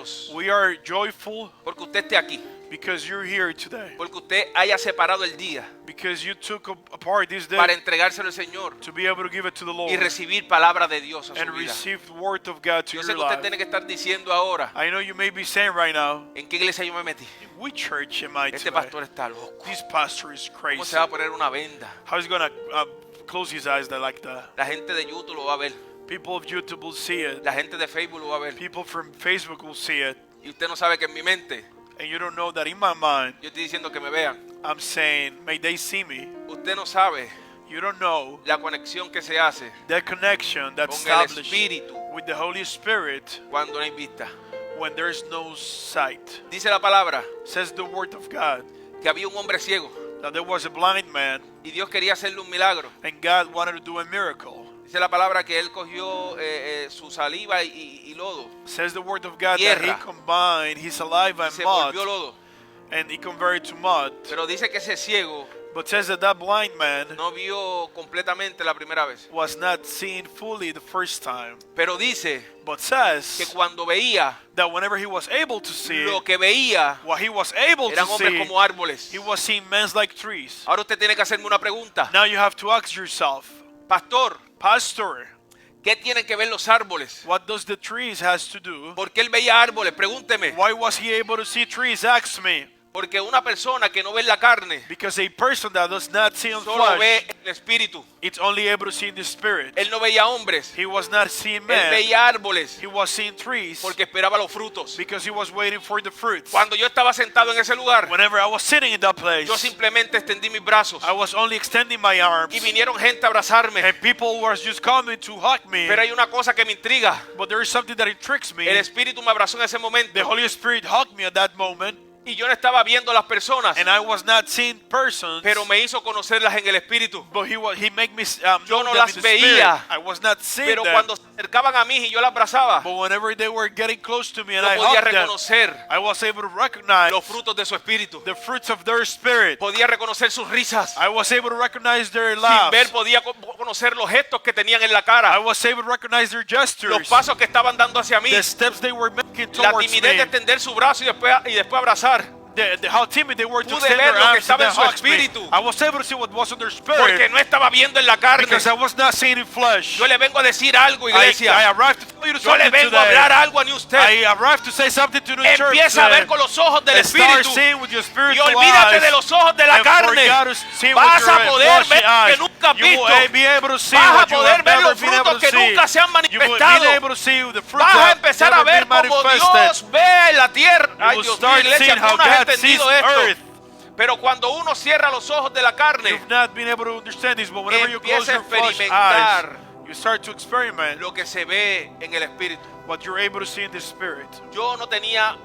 gozosos We are joyful porque usted esté aquí, because you're here today. porque usted haya separado el día Because you took apart this day para entregárselo al Señor to be able to give it to the y Lord recibir palabra de Dios a su and vida. receive the word of God to Yo sé your que usted life. tiene que estar diciendo ahora, I know you may be saying right now, ¿en qué iglesia yo me metí? which church am I Este today? pastor está loco. This pastor is ¿Cómo crazy. se va a poner una venda? How is he gonna close his eyes like that? La gente de YouTube lo va a ver. People of YouTube will see it. La gente de Facebook lo va a ver. People from Facebook will see it. Y usted no sabe que en mi mente And you don't know that in my mind, yo estoy diciendo que me vean. I'm saying, may they see me. Usted no sabe You don't know la conexión que se hace that connection that's con el established Espíritu with the Holy Spirit cuando no hay vista. when there's no sight. Dice la palabra Says the word of God que había un hombre ciego that there was a blind man y Dios quería hacerle un milagro. and God wanted to do a miracle. Dice la palabra que él cogió su saliva y lodo. Says the word of God that Tierra. he combined his saliva and Se mud volvió lodo. and he converted to mud. Pero dice que ese ciego But says that that blind man no vio completamente la primera vez. was not seen fully the first time. Pero dice But que says cuando veía, that whenever he was able to see lo que veía what he was able to eran hombres see, como árboles. he was seeing men like trees. Ahora usted tiene que hacerme una pregunta. Now you have to ask yourself, Pastor, Pastor, ¿qué tienen que ver los árboles? what does the trees has to do? ¿Por qué él veía árboles? Pregúnteme. Why was he able to see trees? Ask me. Porque una persona que no ve en la carne Because a person that does not see on solo flesh, ve en el espíritu. it's only able to see in the spirit. Él no veía hombres, He was not seeing él men. veía árboles He was seeing trees porque esperaba los frutos. because he was waiting for the fruits. Cuando yo estaba sentado en ese lugar, Whenever I was sitting in that place, yo simplemente extendí mis brazos I was only extending my arms, y vinieron gente a abrazarme. and people were just coming to hug me. Pero hay una cosa que me intriga. But there is something that intrigues me. El Espíritu me abrazó en ese The momento Holy Spirit hugged me at that moment, y yo no estaba viendo a las personas, and I was not seeing persons, pero me hizo conocerlas en el Espíritu. but he made me Yo know no them las in the spirit. veía, I was not seeing Pero them. cuando se acercaban a mí y yo las abrazaba, But whenever they were getting close to me and yo I podía hugged them, reconocer I was able to recognize los frutos de su espíritu. the fruits of their spirit. Podía reconocer sus risas. I was able to recognize their Sin laughs. ver, podía conocer los gestos que tenían en la I cara, was able to recognize their los gestures, pasos que estaban dando hacia mí, the steps they were making la towards timidez de me, extender su brazo y después abrazar. how timid they were to Pude extend ver their lo que arms and estaba en then su hug me. espíritu. I was able to see what was on their Porque spirit no estaba viendo en la carne. because I was not seeing in flesh. Yo le vengo a decir algo, I iglesia. arrived to tell you Yo le something vengo a today. hablar algo a usted. I arrived to say something to the church Empieza a ver today. con los ojos del And start espíritu seeing with your y spiritual olvídate eyes. de los ojos de la And carne. for God to see with Vas a your poder fleshy ver eyes. que nunca has You will visto. be able to see Vas a what you poder have ver never los been able frutos to que see. nunca se han You will manifestado. be able to see the fruits Vas a that empezar a have never ver been cómo manifested. Dios ve la tierra. You Ay, will Dios mío, start iglesia, seeing tú how no has God sees entendido esto. earth. Pero cuando uno cierra los ojos de la carne, You've not been able to understand this, but whenever you close empieza a your flesh eyes, experimentar you start to experiment lo que se ve en el espíritu. what you're able to see in the spirit. Yo no tenía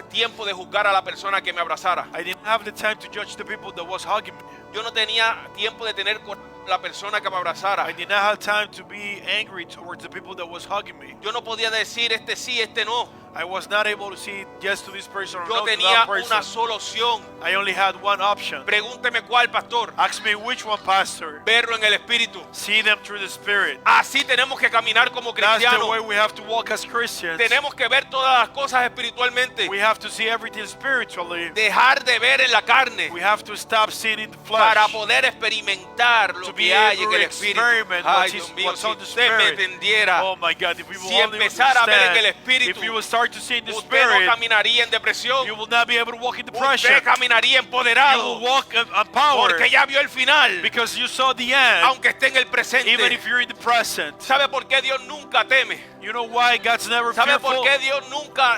tiempo de juzgar a la persona que me abrazara. I didn't have the time to judge the people that was hugging me. Yo no tenía tiempo de tener con la persona que me abrazara. I did not have time to be angry towards the people that was hugging me. Yo no podía decir este sí, este no. I was not able to see yes to this person or Yo no to tenía that person. una sola opción. I only had one option. Pregúnteme cuál, pastor. Ask me which one, pastor. Verlo en el espíritu. See them through the spirit. Así tenemos que caminar como That's the way cristianos. we have to walk as Christians. Tenemos que ver todas las cosas espiritualmente. We have to see everything spiritually. Dejar de ver en la carne We have to stop seeing in the para flesh. poder experimentar To lo be que hay en able el to espíritu. experiment Ay, what's Dios mío, what's si on the usted me spirit. entendiera, Oh my God, if we will si only empezara a ver en el understand, espíritu, if we will start to see in the usted no spirit, caminaría en depresión. you will not be able to walk in depression. Usted caminaría You empoderado will walk empowered porque ya vio el final, because you saw the end, aunque esté en el presente. even if you're in the present. ¿Sabe por qué Dios nunca teme? You know why God's never ¿Sabe por fearful? qué Dios nunca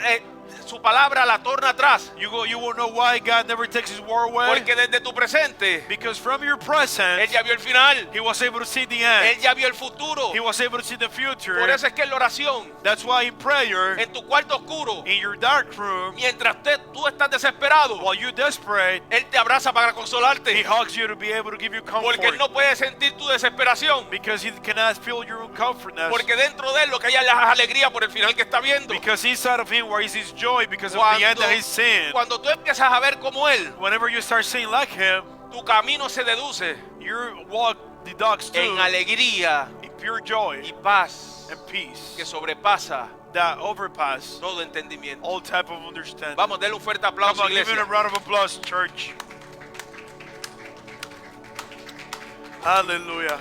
su palabra la torna atrás? You will know why God never takes his word away. Porque desde tu presente Because from your present, Él ya vio el final, he was able to see the Él end. ya vio el futuro. He was able to see the future. Por eso es que en la oración, That's why in prayer, en tu cuarto oscuro, in your dark room, mientras tú estás desesperado, while you're desperate, Él te abraza para he consolarte. hugs you to be able to give you Porque Él comfort. no puede sentir tu desesperación. Because he cannot feel your own comfortness. Porque dentro de Él lo que hay es la alegría por el final que está viendo. Because inside of him where he sees joy because of the end that he's seeing. Cuando tú empiezas a ver como Él, Whenever you start seeing like him, tu camino se deduce your walk deducts to en alegría pure joy y paz and peace que sobrepasa that overpass todo entendimiento. all type of understanding. Vamos, denle un fuerte Come aplauso, on, give it a iglesia. round of applause, church. Hallelujah.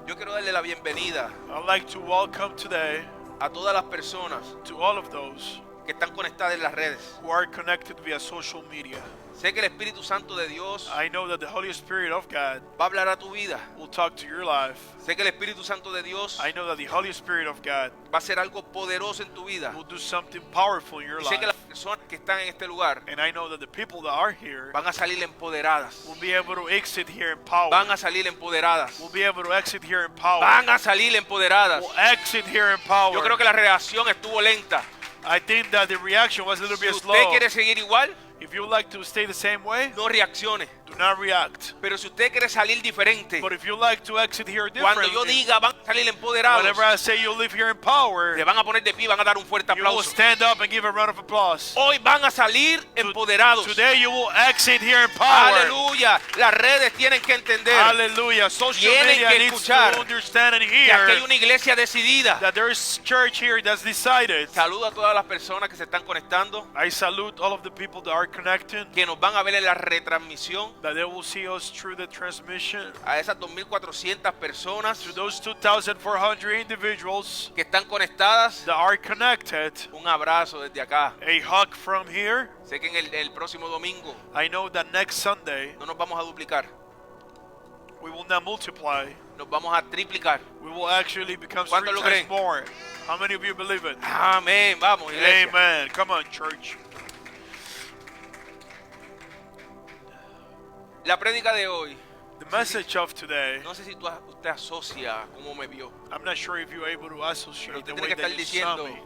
Yo quiero darle la bienvenida I'd like to welcome today a todas las personas to all of those que están conectadas en las redes. who are connected via social media. Sé que el Espíritu Santo de Dios I know that the Holy Spirit of God va a hablar a tu vida. will talk to your life. Sé que el Espíritu Santo de Dios I know that the Holy Spirit of God va a hacer algo poderoso en tu vida. will do something powerful in your Y sé que las life. personas que están en este lugar And I know that the people that are here van a salir empoderadas. will be able to exit here in power. Van a salir empoderadas. Will be able to exit here in power. Van a salir empoderadas. Will exit here in power. Yo creo que la reacción estuvo lenta. I think that the reaction was a little Si bit usted slow. quiere seguir igual, If you would like to stay the same way, no reaccione. do not react. Pero si usted quiere salir diferente, But if you like to exit here cuando yo differently, diga van a salir empoderados, whenever I say you live here in power, le van a poner de pie, van a dar un fuerte you will aplauso. stand up and give a round of applause. Hoy van a salir empoderados. Today you will exit here in power. Aleluya. Las redes tienen que entender Hallelujah. Social Tienen media que needs escuchar to understand and que aquí hay hear una iglesia decidida. that there is church here that's decided. Saludo a todas las personas que se están conectando, I salute all of the people that are connected, que nos van a ver en la retransmisión, that they will see us through the transmission. a esas 2.400 personas To those 2,400 individuals que están conectadas. that are connected, Un abrazo desde acá. a hug from here. Sé que en el próximo domingo I know that next Sunday no nos vamos a duplicar, we will not multiply. nos vamos a triplicar. We will actually become ¿Cuántos 3 lo times creen? more. How many of you believe it? Amén. Vamos, iglesia. Amen. Come on, church. La prédica de hoy, The message of today, no sé si usted asocia cómo me vio. I'm not sure if you're able to Pero associate usted the tiene way que that estar you saw diciendo, me.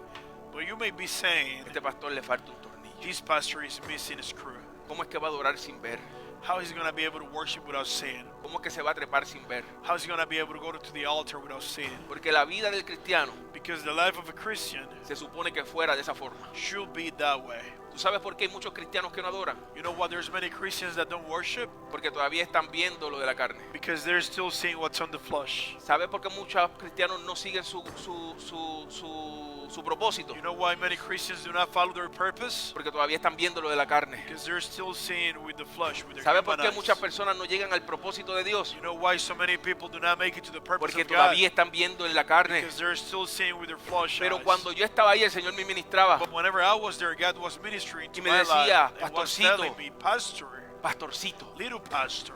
But you may be saying, este pastor le falta un tornillo. this pastor is missing a screw. ¿Cómo es que va a adorar sin ver? How is he going to be able to worship without seeing? ¿Cómo es que se va a trepar sin ver? How is he going to be able to go to the altar without seeing? Porque la vida del cristiano Because the life of a Christian se supone que fuera de esa forma. should be that way. ¿Tú sabes por qué hay muchos cristianos que no adoran? You know why there's many Christians that don't worship? Porque todavía están viendo lo de la carne. Because they're still seeing what's on the flesh. ¿Sabes por qué muchos cristianos no siguen su propósito? You know why many Christians do not follow their purpose? Porque todavía están viendo lo de la carne. Because they're still seeing with the flesh, with their ¿Sabes por human qué eyes. muchas personas no llegan al propósito de Dios? You know why so many people do not make it to the purpose Porque of God? todavía están viendo en la carne. Because they're still seeing with their flesh Pero eyes. cuando yo estaba ahí, el Señor me ministraba. But whenever I was there, God was ministering Y to me my decía, life and was "Pastorcito, telling me, Pastor, Pastorcito, little pastor,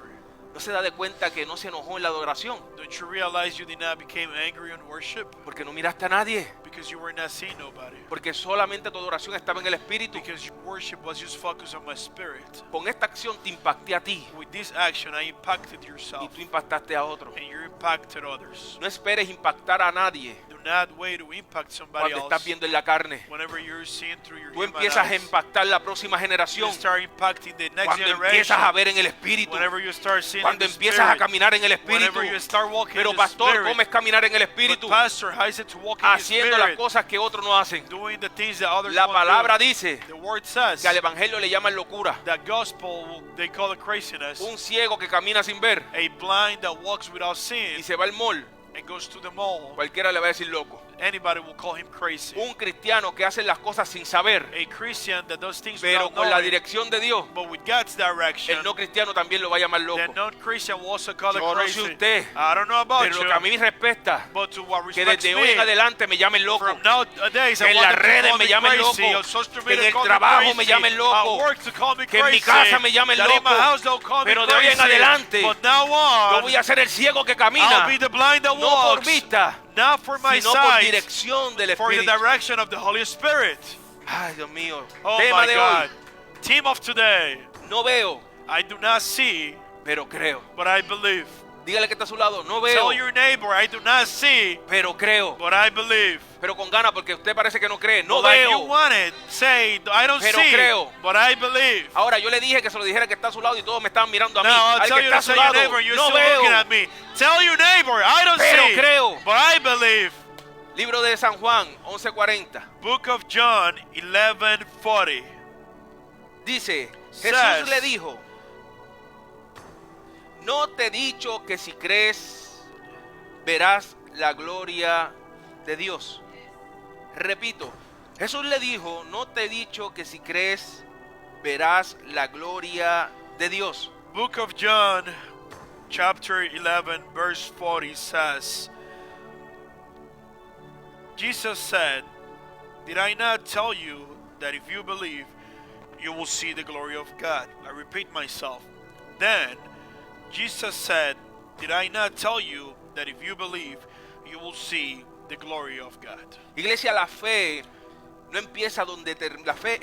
¿no se da de cuenta que no se enojó en la adoración? don't you realize you did not become angry on worship? Porque no miraste a nadie. Because you were not seeing nobody. Porque solamente tu adoración estaba en el Espíritu. Because your worship was just focused on my spirit. Con esta acción te impacté a ti With this action, I impacted y yourself tú impactaste a otro. and you impacted others. No esperes impactar a nadie Do not wait to impact somebody cuando estás else viendo en la carne. whenever you're seeing through your Tú human empiezas a eyes. impactar la próxima You generación start impacting the next cuando generation. empiezas a ver en el Espíritu, Whenever you start seeing in cuando the empiezas a spirit. caminar en el Espíritu. Whenever you start walking Pero in the pastor, spirit. ¿cómo es caminar en el But Espíritu? pastor, how is it to walk in the Haciendo las spirit? cosas que otros no hacen. Doing the things that others La won't palabra do. dice The word says que al Evangelio le llaman locura. that gospel, they call it craziness. Un ciego que camina sin ver A blind that walks without y seeing se va al mall, and goes to the mall. cualquiera le va a decir loco. Anybody will call him crazy. Un cristiano que hace las cosas sin saber, A Christian that does things pero without con la knowing, dirección de Dios, but with God's direction, el no cristiano también lo va a llamar loco. the non-Christian will also call Yo it no sé crazy. usted, I don't know about pero lo you, que a mí me respecta, but to what que respects desde hoy en me, adelante me llamen loco, from nowadays, que I en want las them to redes call me me llamen crazy, loco, on social que en media el call me trabajo me crazy, llamen loco, at work to call me que en mi crazy, casa me llamen that in my loco, house they'll call me pero de hoy en crazy, adelante, but now yo on, voy a ser el ciego que I'll camina, be the blind that no por walks, vista, not for my sino por sight, dirección del for the Espíritu. direction of the Holy Spirit. Ay, Dios mío. Oh Tema my de God. hoy. Team of today. No veo, I do not see, pero creo. but I believe. Dígale que está a su lado. No veo, Tell your neighbor, I do not see, pero creo. but I believe. Pero con ganas porque usted parece que no cree. No But like you veo. want it, say, I don't Pero see, creo. but I believe. Ahora yo le dije que se lo dijera que está a su lado y todos me estaban mirando a mí. Now I'll Al tell que you está to a su tell your lado. neighbor, you're No still looking veo. at me. Tell your neighbor, I don't Pero see, creo. but I believe. Libro de San Juan, 11:40. Book of John, 11:40. Dice, Says, Jesús le dijo, no te he dicho que si crees verás la gloria de Dios. Repito, Jesús le dijo, no te he dicho que si crees verás la gloria de Dios. Book of John, chapter 11, verse 40 says, Jesus said, did I not tell you that if you believe, you will see the glory of God? I repeat myself. Then Jesus said, did I not tell you that if you believe, you will see the glory of God? Iglesia, la fe no empieza donde la fe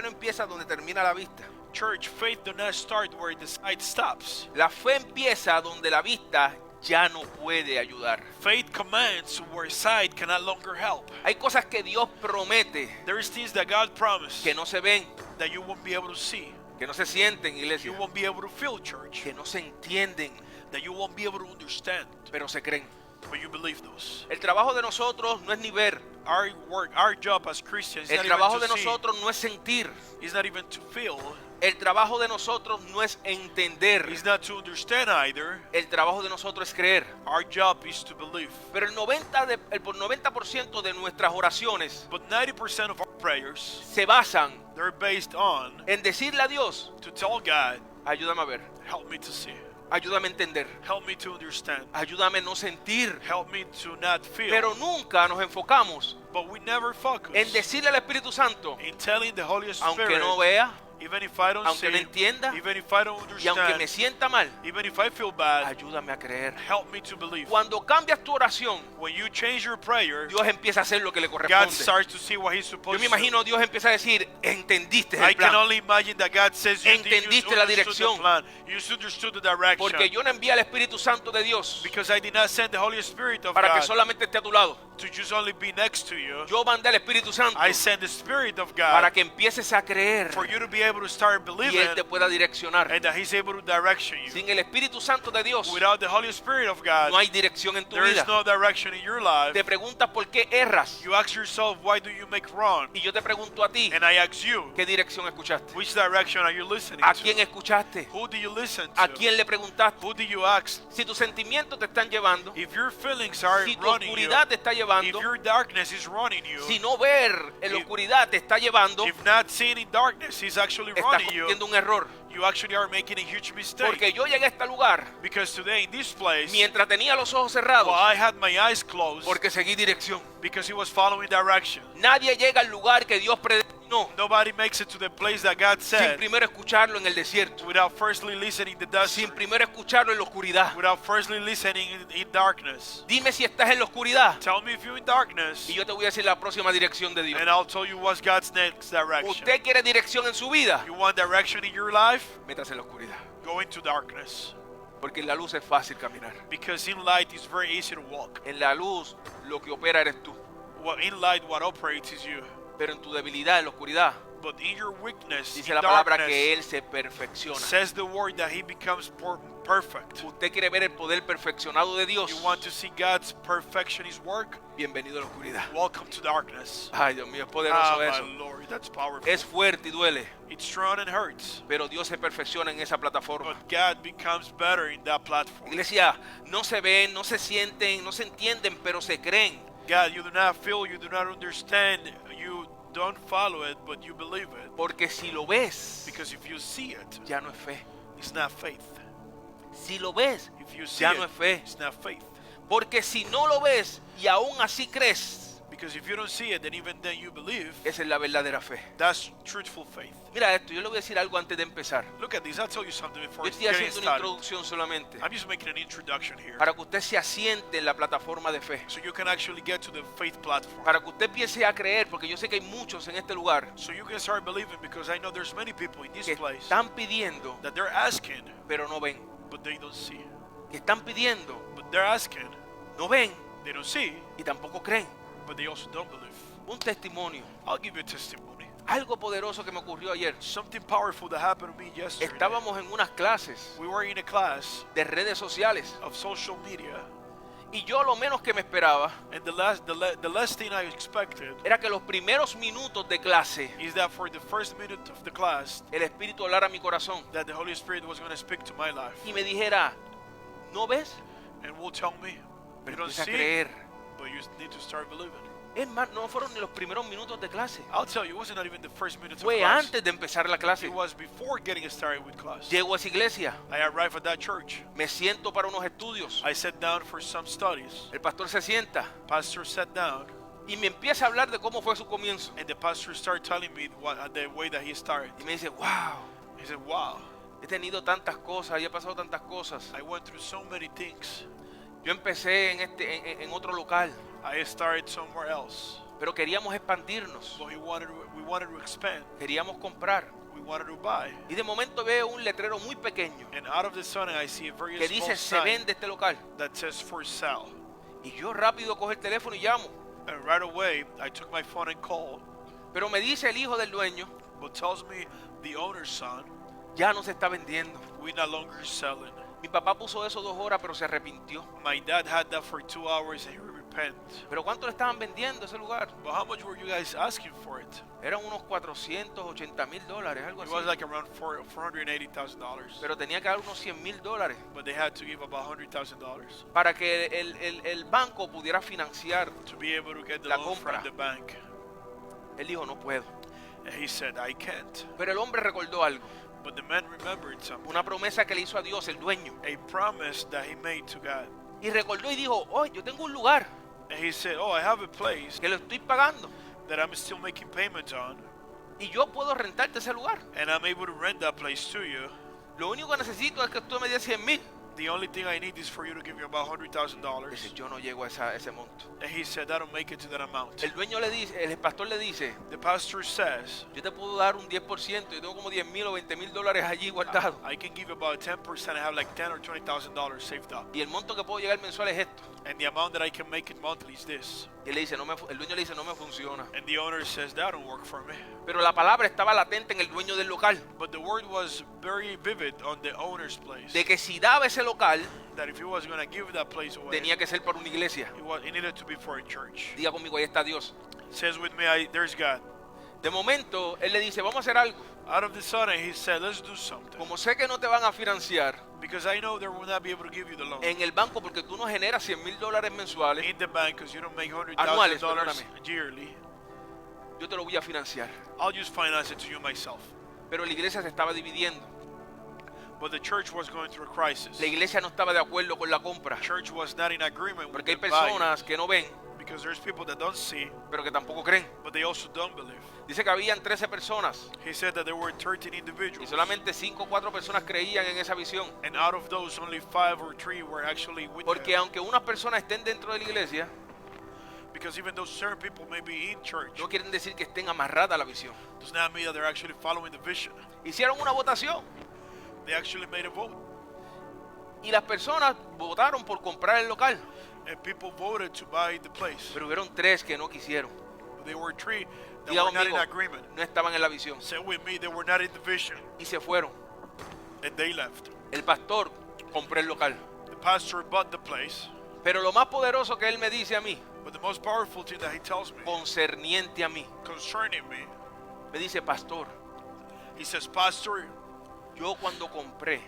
no empieza donde termina la vista. Church, faith does not start where the sight stops. La fe empieza donde la vista ya no puede ayudar. Faith commands where sight can no longer help. Hay cosas que Dios promete There is things that God promised que no se ven, that you won't be able to see, que no se sienten, iglesia, you won't be able to feel, church, que no se entienden, that you won't be able to understand, pero se creen. but you believe those. El trabajo de nosotros no es ni ver. Our work, our job as Christians is El not even trabajo de to see, nosotros no es sentir. it's not even to feel, El trabajo de nosotros no es entender. it's not to understand either. El trabajo de nosotros es creer. Our job is to believe. Pero el 90% de nuestras oraciones But 90% of our prayers, se basan they're based on en decirle a Dios, to tell God, ayúdame a ver, help me to see, ayúdame a entender, help me to understand, ayúdame a no sentir. help me to not feel. Pero nunca nos enfocamos But we never focus en decirle al Espíritu Santo, in telling the Holy aunque Spirit, no vea, even if I don't aunque no see, entienda, even if I don't y aunque me understand, sienta mal, even if I feel bad, ayúdame a creer. help me to believe. Cuando cambias tu oración, When you change your prayer, Dios empieza a hacer lo que le God corresponde. starts to see what He's Yo supposed me to. imagino Dios empieza a decir, entendiste I el can plan. only imagine that God says you Entendiste la understood dirección. the plan. You understood the direction. Porque yo no envié al Espíritu Santo de Dios Because I did not send the Holy Spirit of para que God solamente esté a tu lado. to just only be next to you. Yo mandé al Espíritu Santo I sent the Spirit of para God que empieces a creer for you to be able to start y believing Él te pueda direccionar. and that He's able to direction you. Sin el Espíritu Santo de Dios Without the Holy Spirit of no God, hay dirección en tu there is vida. no direction in your life. Te preguntas por qué erras You ask yourself, why do you make wrong? y yo te pregunto a ti, And I ask you, ¿qué dirección escuchaste? which direction are you listening ¿A to? quién escuchaste? Who do you listen ¿A to? quién le preguntaste? Who do you ask? Si tus sentimientos te están llevando, If your feelings are si tu running you, oscuridad te está if llevando, your darkness is running you, si no ver en la If- oscuridad te está llevando, if not seeing in darkness is actually estás running you, cometiendo un error. you actually are making a huge mistake. Porque yo llegué a este lugar Because today in this place, mientras tenía los ojos cerrados, well, I had my eyes closed porque seguí dirección. because he was following direction. Nadie llega al lugar que Dios predestinó Nobody makes it to the place that God sin said primero escucharlo en el desierto, without firstly listening the sin desert, primero escucharlo en la oscuridad. without firstly listening in darkness. Dime si estás en la oscuridad Tell me if you're in darkness, y yo te voy a decir la próxima dirección de Dios. and I'll tell you what's God's next direction. ¿Usted quiere dirección en su vida? You want direction in your life? Métase en la oscuridad, Go into darkness. porque en la luz es fácil caminar. Because in light it's very easy to walk. En la luz lo que opera eres tú, Well, in light what operates is you. pero en tu debilidad, en la oscuridad, But in your weakness, dice in la palabra darkness, que Él se perfecciona. says the word that he becomes perfect. Usted quiere ver el poder perfeccionado de Dios. You want to see God's perfection, His work? Bienvenido a la oscuridad. Welcome to darkness. Ay, Dios mío, es poderoso My eso. Lord, that's powerful. Es fuerte y duele, It's strong and hurts. pero Dios se perfecciona en esa plataforma. But God becomes better in that platform. Iglesia, no se ven, no se sienten, no se entienden, pero se creen. God, you do not feel, you do not understand, you don't follow it, but you believe it. Porque si lo ves, Because if you see it, ya no es fe. it's not faith. Si lo ves, If you see ya it, no es fe. it's not faith. Porque si no lo ves y aún así crees, Because if you don't see it, then even then you believe, esa es la verdadera fe. that's truthful faith. Mira esto, yo le voy a decir algo antes de empezar. Look at this, I'll tell you something before Yo estoy getting haciendo una started. introducción solamente I'm just making an introduction here. para que usted se asiente en la plataforma de fe. So you can actually get to the faith platform. Para que usted empiece a creer, porque yo sé que hay muchos en este lugar So you can start believing, because I know there's many people in this que place están pidiendo, that they're asking, pero no ven. but they don't see. Que están pidiendo, But they're asking, no ven they don't see, y tampoco creen. but they also don't believe. Un testimonio, I'll give you a testimony. algo poderoso que me ocurrió ayer. Something powerful that happened to me yesterday. Estábamos en unas clases We were in a class de redes sociales of social media, Y yo lo menos que me esperaba And the last thing I expected era que los primeros minutos de clase is that for the first minute of the class, el Espíritu hablara a mi corazón that the Holy Spirit was going to speak to my life y me dijera, ¿no ves? and will tell me, you Pero don't empieza a see, creer. but you need to start believing. Es más, no fueron ni los primeros minutos de clase. I'll tell you, it wasn't even the first minutes of Fue class. antes de empezar la clase. It was before getting started with class. Llego a esa iglesia, I arrived at that church. me siento para unos estudios. I sat down for some studies. El pastor se sienta Pastor sat down, y me empieza a hablar de cómo fue su comienzo. and the pastor started telling me the way that he started. Y me dice, wow, He said, wow, he tenido tantas cosas y he pasado tantas cosas. I went through so many things. Yo empecé en otro local, I started somewhere else. pero queríamos expandirnos, But we wanted to expand. queríamos comprar. We wanted to buy. Y de momento veo un letrero muy pequeño And out of the sun, I see a very que small dice, se sign vende este local. that says for sale. Y yo rápido cojo el teléfono y llamo. And right away, I took my phone and called. Pero me dice el hijo del dueño, But tells me the owner's son, ya no se está vendiendo. we no longer selling. Mi papá puso eso 2 horas, pero se arrepintió. My dad had that for 2 hours and he repent. ¿Pero cuánto le estaban vendiendo ese lugar? But how much were you guys asking for it? Eran unos $480,000, algo It así. was like around $480,000. Pero tenía que dar unos $100,000 But they had to give about $100,000 para que el banco pudiera financiar. to be able to get the La loan compra. from the bank. Él dijo, no puedo. And he said, I can't. Pero el hombre recordó algo, But the man remembered something. una promesa que le hizo a Dios, el dueño. A promise that he made to God. Y recordó y dijo, oh, yo tengo un lugar And he said, oh, I have a place que lo estoy pagando that I'm still making payments on. y yo puedo rentarte ese lugar. And I'm able to rent that place to you. Lo único que necesito es que tú me des 100,000. The only thing I need is for you to give me about $100,000. Dice, yo no llego a ese monto. And he said, I don't make it to that amount. El dueño le dice, el pastor le dice, The pastor says, yo te puedo dar un 10%, yo tengo como 10,000 o 20,000 dólares allí guardados. I can give about 10%. I have like $10,000 or $20,000 saved up. Y el monto que puedo llegar mensual es esto. And the amount that I can make it monthly is this. Y él le dice, el dueño le dice, no me funciona. And the owner says, that don't work for me. Pero la palabra estaba latente en el dueño del local, But the word was very vivid on the owner's place. de que si daba ese local, That if he was going to give that place away, tenía que ser para una iglesia. it needed to be for a church. Diga conmigo, ahí está Dios. Says with me, there's God. De momento, él le dice, vamos a hacer algo. Out of the sudden, he said, let's do something. Como sé que no te van a financiar Because I know they will not be able to give you the loan en el banco porque tú no generas 100,000 dólares mensuales, in the bank because you don't make Anuales, $100,000 perdóname. yearly. yo te lo voy a financiar. I'll just finance it to you myself. Pero la iglesia se estaba dividiendo. But the church was going through a crisis. La iglesia no estaba de acuerdo con la compra. Church was not in agreement with Porque hay the buyer. personas que no ven, Because there's people that don't see, pero que tampoco creen. but they also don't believe. Dice que habían 13 personas He said that there were 13 y individuals. solamente 5 o 4 personas creían en esa visión. And out of those, only 5 or 3 were actually with Porque him. aunque unas personas estén dentro de la iglesia, Because even though certain people may be in church, no quieren decir que estén amarradas a la visión. does not mean that they're actually following the vision. Hicieron una votación They actually made a vote. y las personas votaron por comprar el local. And people voted to buy the place. Pero hubieron 3 que no quisieron. But there were 3 that Diga were not in conmigo, agreement. no estaban en la visión Say with me, they were not in the vision. y se fueron. And they left. El pastor compró el local. The pastor bought the place. Pero lo más poderoso que él me dice a mí, But the most powerful thing that he tells me concerniente a mí, concerning me, me dice, pastor, he says, Pastor, yo cuando compré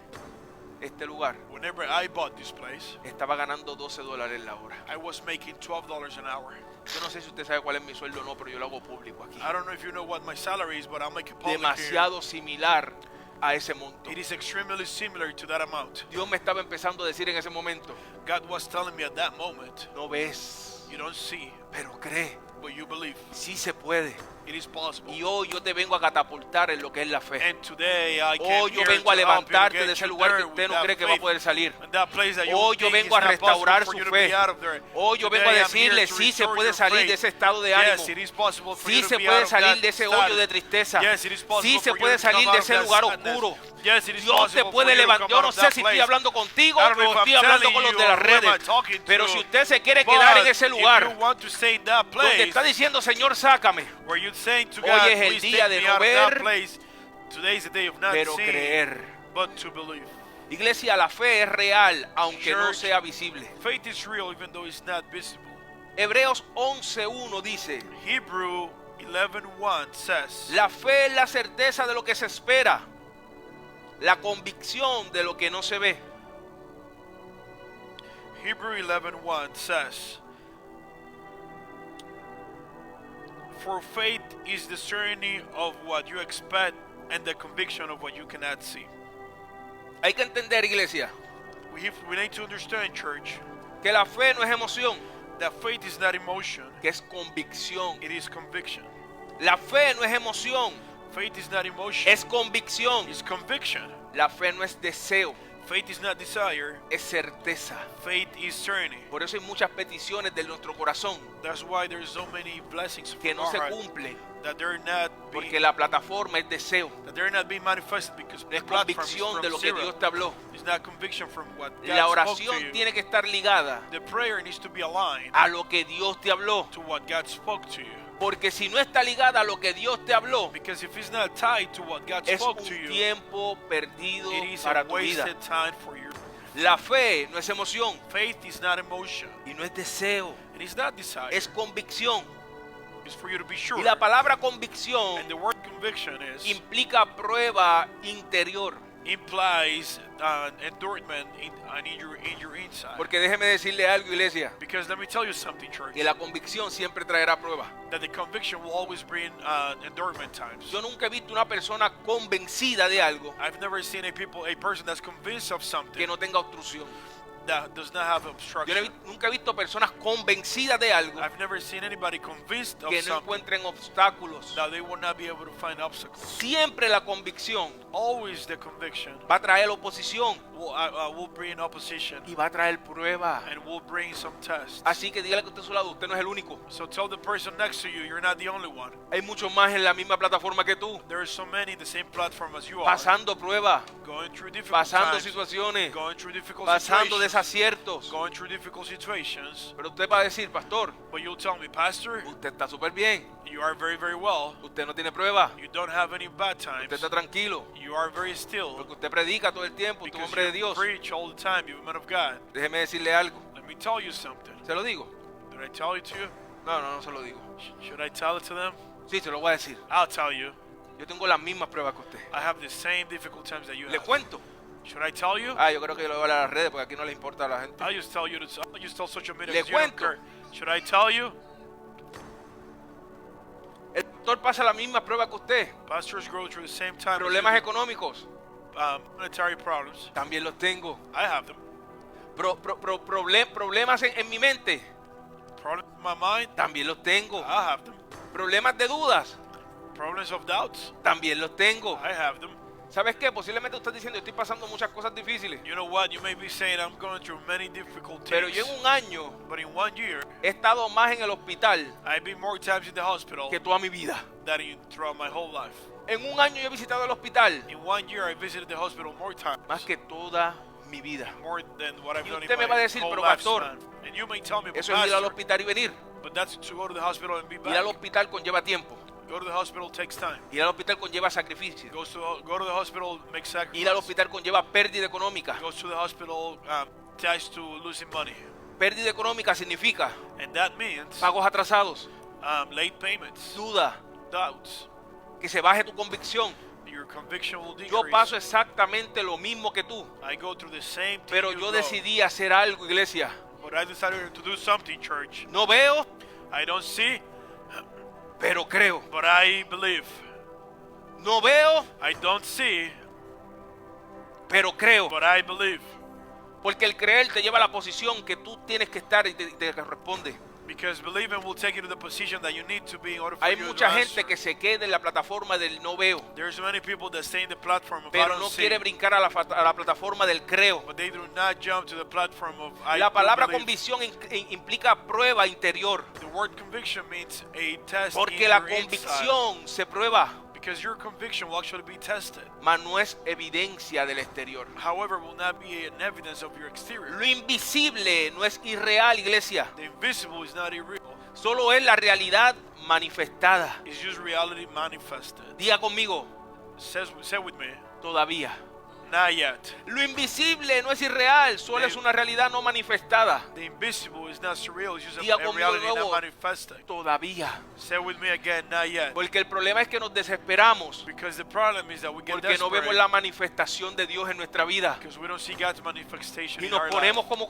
este lugar whenever I bought this place, estaba ganando $12 la hora. I was making $12 an hour. Yo no sé si usted sabe cuál es mi sueldo o no, pero yo lo hago público aquí. I don't know if you know what my salary is, but I'll make it public here. Demasiado similar a ese monto. It is extremely similar to that amount. Dios me estaba empezando a decir en ese momento, God was telling me at that moment, no ves, you don't see, pero cree, but you believe. sí se puede. It is possible. Y hoy yo te vengo a catapultar en lo que es la fe. And today I Hoy came yo here vengo a to help you to levantarte get de ese you lugar que there usted with no that cree que va a faith. poder salir. And that place that you Hoy yo think vengo a is not possible restaurar for su you to fe. be out of there. Hoy yo vengo a Today I'm here decirle, to sí se restore puede your salir faith. de ese estado de ánimo. Yes, it is possible for Sí you to se be puede out of salir that de ese status. hoyo de tristeza. Yes, it is possible Sí se for you puede to come salir out de of ese that lugar sadness. oscuro. Yes, it is Dios te possible puede for you to levantar. come Yo out no of sé that si estoy place. hablando contigo I don't know o if estoy I'm hablando telling con los you de las or who am I redes. talking Pero to. si usted se quiere quedar en But ese if you lugar want to stay in that donde place está diciendo, Señor, sácame, where you're saying to Hoy God, es el please día take de me no out of that ver, place, today is the day of not pero seeing, creer. but to believe. Iglesia, la fe es real, aunque no Church. sea visible. Faith is real even though it's not visible. Hebreos 11:1 dice, Hebrew 11:1 says, la fe es la certeza de lo que se espera, la convicción de lo que no se ve. Hebrew 11:1 says, for faith is the certainty of what you expect and the conviction of what you cannot see. Hay que entender, iglesia, We need to understand, church, que la fe no es emoción, that faith is not emotion, que es convicción. it is conviction. La fe no es emoción, Faith is not emotion, es convicción. it's conviction. La fe no es deseo, Faith is not desire, es certeza. faith is certainty. Por eso hay muchas peticiones de nuestro corazón That's why there's so many blessings que from no our se heart cumplen, that they're not porque being, la plataforma es deseo, that they're not being manifested because no the es platform is convicción from de lo que zero. Dios te habló. It's not conviction from what La God spoke to oración you. tiene que estar ligada The prayer needs to be aligned a lo que Dios te habló, to what God spoke to you. porque si no está ligada a lo que Dios te habló, Because if it's not tied to what God es spoke un to you, tiempo perdido it is para a tu vida. wasted time for you. La fe no es emoción Faith is not emotion. y no es deseo, It is not desire. es convicción. It's for you to be sure. Y la palabra convicción And the word conviction implica prueba interior. implies endorsement in your inside. Porque déjeme decirle algo, iglesia, Because let me tell you something, church, que la convicción siempre traerá prueba. that the conviction will always bring endorsement times. Yo nunca he visto una persona convencida de algo I've never seen a person that's convinced of something que no tenga obstrucción. that does not have Yo obstruction. nunca he visto personas convencidas de algo I've never seen anybody convinced of que no something encuentren obstáculos. that they will not be able to find obstacles. Siempre la convicción Always the conviction va a traer oposición will bring opposition y va a traer prueba. and will bring some tests. Así que dígale que usted a su lado, usted no es el único. So tell the person next to you, you're not the only one. Hay muchos más en la misma plataforma que tú, There are so many in the same platform as you are, pasando pruebas, going through difficult pasando times, situaciones, going through difficult pasando situations, desaciertos. going through difficult situations. Pero usted va a decir, pastor, But you'll tell me, Pastor, usted está súper bien, you are very, very well. usted no tiene prueba, You don't have any bad times. usted está tranquilo, You are very still porque usted predica todo el tiempo, usted es un because hombre de you Dios. preach all the time. You're a man of God. Déjeme decirle algo, Let me tell you something. ¿se lo digo? Did I tell it to you? No se lo digo. Should I tell it to them? Sí, se lo voy a decir. I'll tell you. Yo tengo las mismas pruebas que usted. I have the same difficult times that you ¿Le have. cuento? Should I tell you? Yo creo que yo lo voy a dar a las redes porque aquí no le importa a la gente. I'll just tell you. I'll just tell social media. Le 'Cause you don't cuento. care. Should I tell you? El pastor pasa la misma prueba que usted. Pastors go through the same time. Problemas económicos, Monetary problems. también los tengo. I have them. Problemas en mi mente, Problems in my mind. también los tengo. I have them. Problemas de dudas, Problems of doubts. también los tengo. I have them. ¿Sabes qué? Posiblemente usted está diciendo, estoy pasando muchas cosas difíciles. You know what? You may be saying I'm going through many difficult Pero things. yo en un año But in 1 year, he estado más en el hospital I've been more times in the hospital que toda mi vida. than throughout my whole life. En un año yo he visitado el hospital In 1 year, I visited the hospital more times. más que toda mi vida. More than what I've Y done usted in me my va a decir, whole pero pastor, lifespan. And you may tell me, but Eso es ir al pastor, hospital y venir. but that's to go to the hospital and be Ir al back. hospital conlleva tiempo. Go to the hospital takes time. Ir al hospital conlleva sacrificio. Go to the hospital, make sacrifice. Ir al hospital conlleva pérdida económica. Goes to the hospital, ties to losing money. Pérdida económica significa And that means pagos atrasados, late payments, duda, doubts. que se baje tu convicción. Your conviction will decrease. Yo paso exactamente lo mismo que tú, I go through the same thing pero you yo go. decidí hacer algo, iglesia. But I decided to do something, church. No veo, I don't see, pero creo. but I believe. No veo, I don't see, pero creo. but I believe. Porque el creer te lleva a la posición que tú tienes que estar y te corresponde. Because believing will take you to the position that you need to be in order for Hay you mucha to gente answer. que se queda en la plataforma del no veo, There's many people that stay in the platform of I pero don't no see, quiere brincar a la plataforma del creo. but they do not jump to the platform of I La do palabra believe. convicción implica prueba interior, The word conviction means a test porque in la your inside. convicción se prueba, Because your conviction will actually be tested. mas no es evidencia del exterior. However, will not be an evidence of your exterior. Lo invisible no es irreal, iglesia, The invisible is not irreal. solo es la realidad manifestada. It's just reality manifested. Diga conmigo, Say with me, todavía. Not yet. Lo invisible no es irreal, solo es una realidad no manifestada. The invisible is not surreal, it's just Diga a conmigo de reality nuevo, not manifested. todavía. Say with me again, not yet. Porque el problema es que nos desesperamos Because the problem is that we get porque no vemos desperate la manifestación de Dios en nuestra vida. because we don't see God's manifestation Y in nos our ponemos life.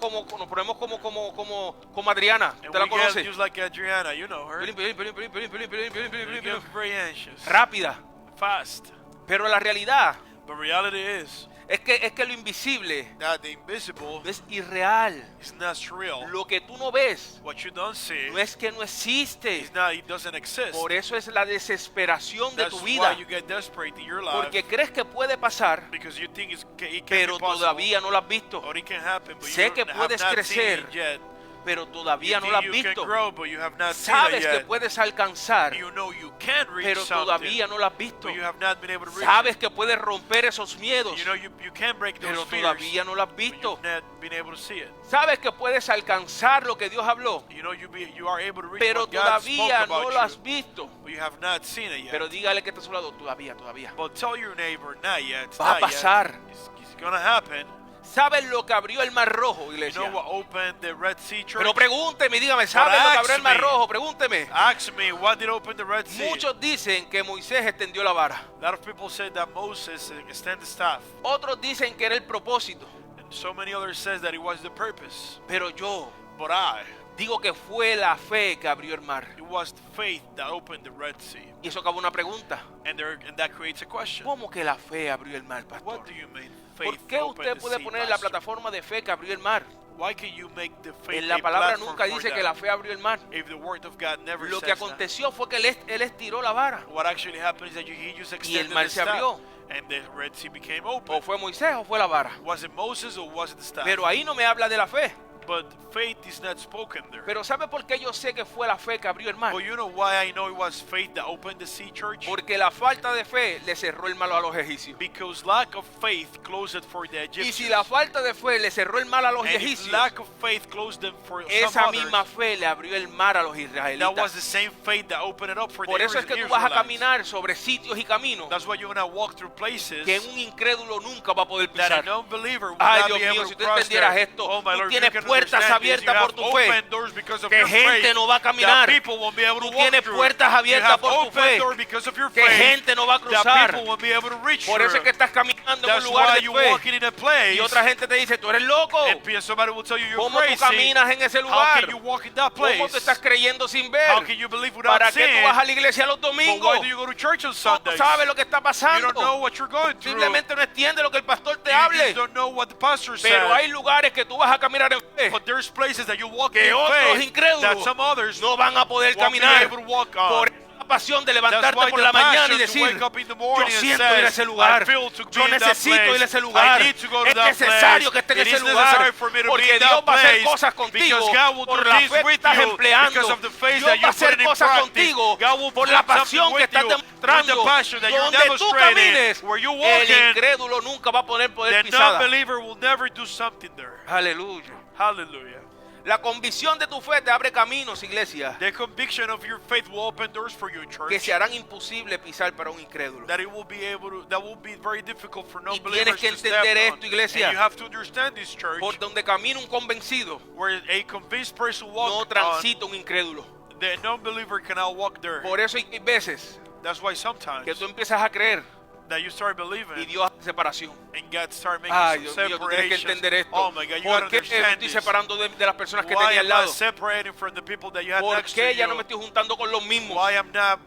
como Adriana. And ¿Usted la we get conoce? just like Adriana, you know her. Pelín, pelín, pelín, pelín, pelín, pelín, pelín, pelín, pelín, We pelín. get very anxious, Rápida. fast. Pero la realidad But reality is es que lo invisible that the invisible no es irreal. is not surreal. Lo que tú no ves What you don't see no es que no existe. is not, it doesn't exist. Por eso es la desesperación de That's tu why vida. you get desperate in your life. Porque crees que puede pasar, Because you think it can pero be possible, todavía no lo has visto. or it can happen, but Sé you que have puedes not crecer, seen it yet. Pero todavía You no lo has think you can visto. grow, but you have not seen it Sabes que yet. puedes alcanzar, You know you can reach pero something, todavía no lo has visto. but you have not been able to reach Sabes it. que puedes romper esos miedos, You know you can break those pero fears, todavía no lo has but visto. you've not been able to see it. Sabes que puedes alcanzar lo que Dios habló, You know you are able to reach pero what God spoke todavía about no lo has you, visto. but you have not seen it yet. Pero dígale que está a su lado, todavía. But tell your neighbor, not yet. It's Va a not pasar. Yet. It's gonna happen. ¿Sabes lo que abrió el Mar Rojo, You iglesia? know what opened the Red Sea, church? Pero pregúnteme, dígame, ¿sabes lo que abrió el Mar Rojo? Pregúnteme. Ask me, what did open the Red Sea? Muchos dicen que Moisés extendió la vara. A lot of people said that Moses extended the staff. Otros dicen que era el propósito. And so many others says that it was the purpose. Pero yo But I, digo que fue la fe que abrió el mar. it was faith that opened the Red Sea. Y eso acaba una pregunta. And that creates a question. ¿Cómo que la fe abrió el mar, pastor? What do you mean faith ¿Por qué opened usted the puede sea, poner en la pastor? plataforma de fe que abrió el mar? Why can you make the faith En la a palabra platform nunca for dice que that? la fe abrió el mar. If the word of God never Lo que says that. aconteció fue que él estiró la vara. What actually happened is that he just extended mar the se staff, abrió. and the Red Sea became O open. fue Moisés o fue la vara. Was it Moses or was it the staff? Pero ahí no me habla de la fe. But faith is not spoken there. Pero ¿sabe por qué yo sé que fue la fe que abrió el mar? But you know why I know it was faith that opened the sea, church? Porque la falta de fe le cerró el mal a los egipcios. Because lack of faith closed it for the Y Egyptians. si la falta de fe le cerró el mal a los And if egipcios, lack of faith closed them for some esa others, misma fe le abrió el mar a los that was israelitas. the same faith that opened it up for Por the eso es que tú vas a Israelites. caminar sobre sitios y caminos That's why you're going to walk through places que un incrédulo nunca va a poder that pisar. an unbeliever will Ay, not Dios be mío, able si to tú cross entendieras there. esto, Oh my tú Lord, tienes you can puertas understand this. abiertas You por have tu fe, open doors because of que your gente faith no va a caminar. that people won't be able to Tú walk tienes through. puertas You abiertas have por tu open fe, doors because of your que faith gente no va a that cruzar. people won't be able to reach Por eso es que through. estás caminando en un That's lugar why de you're fe. walking in a place Y otra gente te dice, tú eres loco. and somebody will tell you you're ¿Cómo tú crazy. caminas en ese How lugar? can you walk in that place? ¿Cómo tú estás creyendo sin ver? How can you believe without ¿Para qué seeing? tú vas a la iglesia los But domingos? why do you go to church on Tú Sundays? sabes lo que está You don't know pasando. what you're going through. Simplemente no entiendes lo que el pastor te You hable. just don't know what the pastor Pero hay said. lugares que tú vas a caminar en fe But there's places that you walk que in otros faith incrédulos that some others no van a poder won't be caminar able to walk on. por la pasión de That's levantarte why por the la mañana y passion to decir, wake up in the yo morning and siento ir a says, ese lugar, I feel to be yo in that necesito ir a ese place. lugar, I need to go to es that necesario place. que esté en It ese is lugar, necessary for me to be porque in Dios that va a hacer place cosas contigo because God will por do la things fe que with estás you empleando, because of the faith Dios that va a you're hacer putting in cosas practice. contigo God will por do la something pasión que with estás you, demostrando, with the passion that you're donde tú demonstrating, camines, where you el walk in, incrédulo nunca va a poder the pisada. non-believer will never do something there. Aleluya. Hallelujah. La convicción de tu fe te abre caminos, iglesia, The conviction of your faith will open doors for you, church. que se harán imposible pisar para un incrédulo. That it will be able to, that will be very difficult for tienes non-believers que to step entender on. esto, iglesia. And you have to understand this, church, Por donde camina un convencido, where a convinced person no walks on, transita un incrédulo. the non-believer cannot walk there. Por eso hay veces That's why sometimes que tú empiezas a creer that you start y believing Dios hace separación. and God start making Ay, some Dios mío, tú tienes que separations. entender esto. Oh my God, you gotta ¿Por qué me understand estoy this. separando de las personas que Why tenía al am I lado? separating from the people that you had ¿Por next to qué ya no me you? estoy juntando con los mismos? Why I'm not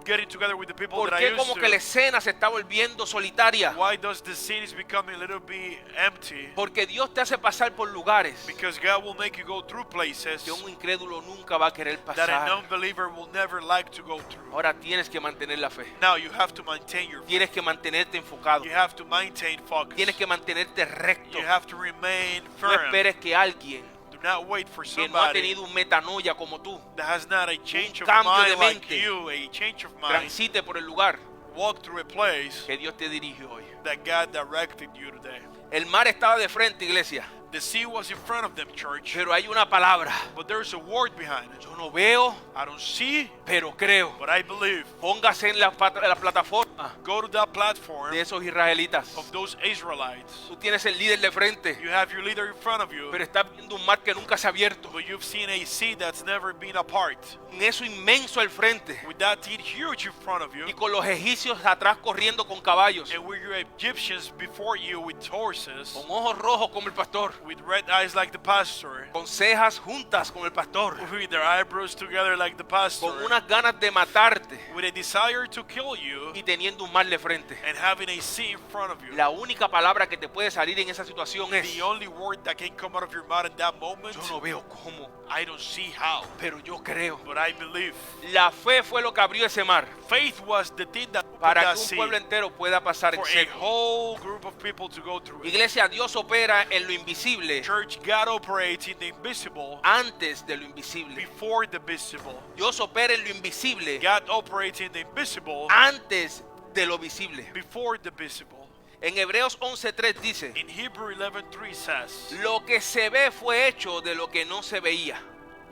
getting together with the people ¿Por that I qué used como to? que la escena se está volviendo solitaria? Why does the scene is becoming a little bit empty? Porque Dios te hace pasar por lugares Because God will make you go through places que un incrédulo nunca va a querer that a pasar. non-believer will never like to go through. Ahora tienes que mantener la fe. Now you have to maintain your faith. Tienes que mantenerte enfocado. You have to maintain focus. Tienes que mantenerte recto. You have to remain No firm. esperes que alguien Do not wait for que no ha somebody tenido un metanoia como tú that has not a change of cambio de mind like mente. you, a change of mind. transite por el lugar Walk through a place que Dios te dirige hoy. that God directed you today. El mar estaba de frente, iglesia, The sea was in front of them, church, pero hay una palabra. but there's a word behind it. Yo no veo, I don't see, pero creo. but I believe. Póngase en la plataforma Go to that platform de esos israelitas. of those Israelites. Tú tienes el líder de frente, You have your leader in front of you, pero estás viendo un mar que nunca se ha abierto. but you've seen a sea that's never been apart. Con eso inmenso al frente. With that sea huge in front of you, Y con los egipcios atrás corriendo con caballos. and with your Egyptians before you with horses, Con ojos rojos como el pastor. with red eyes like the pastor, Con cejas juntas como el pastor. with their eyebrows together like the pastor, Con unas ganas de matarte. with a desire to kill you, Y teniendo un mar de frente. and having a sea in front of you. La única palabra que te puede salir en esa situación es: The only word that can come out of your mouth in that moment, yo no veo cómo, I don't see how, pero yo creo. but I believe. La fe fue lo que abrió ese mar Faith was the thing that opened para that que un sea pueblo entero pueda pasar en for a seco. whole group of people to go through it. Iglesia, Dios opera en lo invisible Church, God operates in the invisible antes de lo invisible. before the visible. Dios opera en lo invisible God operates in the invisible antes de lo visible. before the visible. En Hebreos 11:3 dice: In Hebrew 11:3 says, lo que se ve fue hecho de lo que no se veía.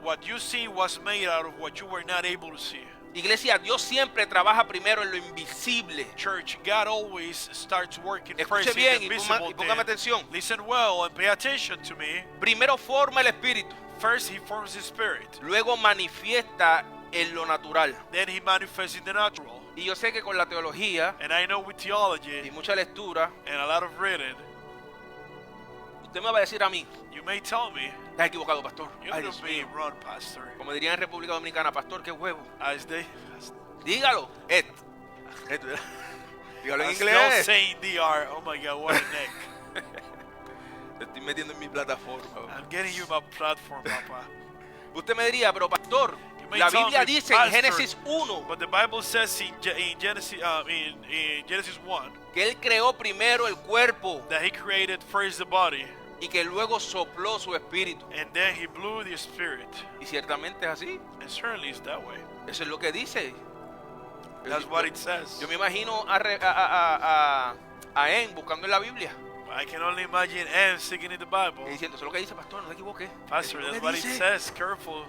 what you see was made out of what you were not able to see. Iglesia, Dios siempre trabaja primero en lo invisible. Church, God always starts working Escuche first bien in y the visible póngame thing. atención. Listen well and pay attention to me. Primero forma el espíritu, First, he forms his spirit. luego manifiesta en lo natural. Then he manifests in the natural. Y yo sé que con la teología And I know with y theology mucha lectura, and a lot of reading, usted me va a decir a mí: you may tell me, estás equivocado, pastor. you're Ay, going Dios to be mío. wrong, pastor. Como dirían en República Dominicana: pastor, qué huevo. As they Dígalo. Dígalo en as they'll inglés. saying DR, oh my God, what a neck. Te estoy metiendo en mi plataforma. I'm getting you my platform, Papa. Usted me diría: pero pastor, You may la tell Biblia me, dice en pastor, Génesis 1 But the Bible says in Genesis, in Genesis 1 que Él creó primero el cuerpo that he created first the body y que luego sopló su espíritu. and then he blew the spirit. Y ciertamente es así. And certainly it's that way. Eso es lo que dice. That's what it says. Yo me imagino a En buscando en la Biblia I can only imagine Anne singing in the Bible. y diciendo: eso es lo que dice, pastor, no te equivoques. Pastor, Eso es that's lo what que it dice. says. Careful.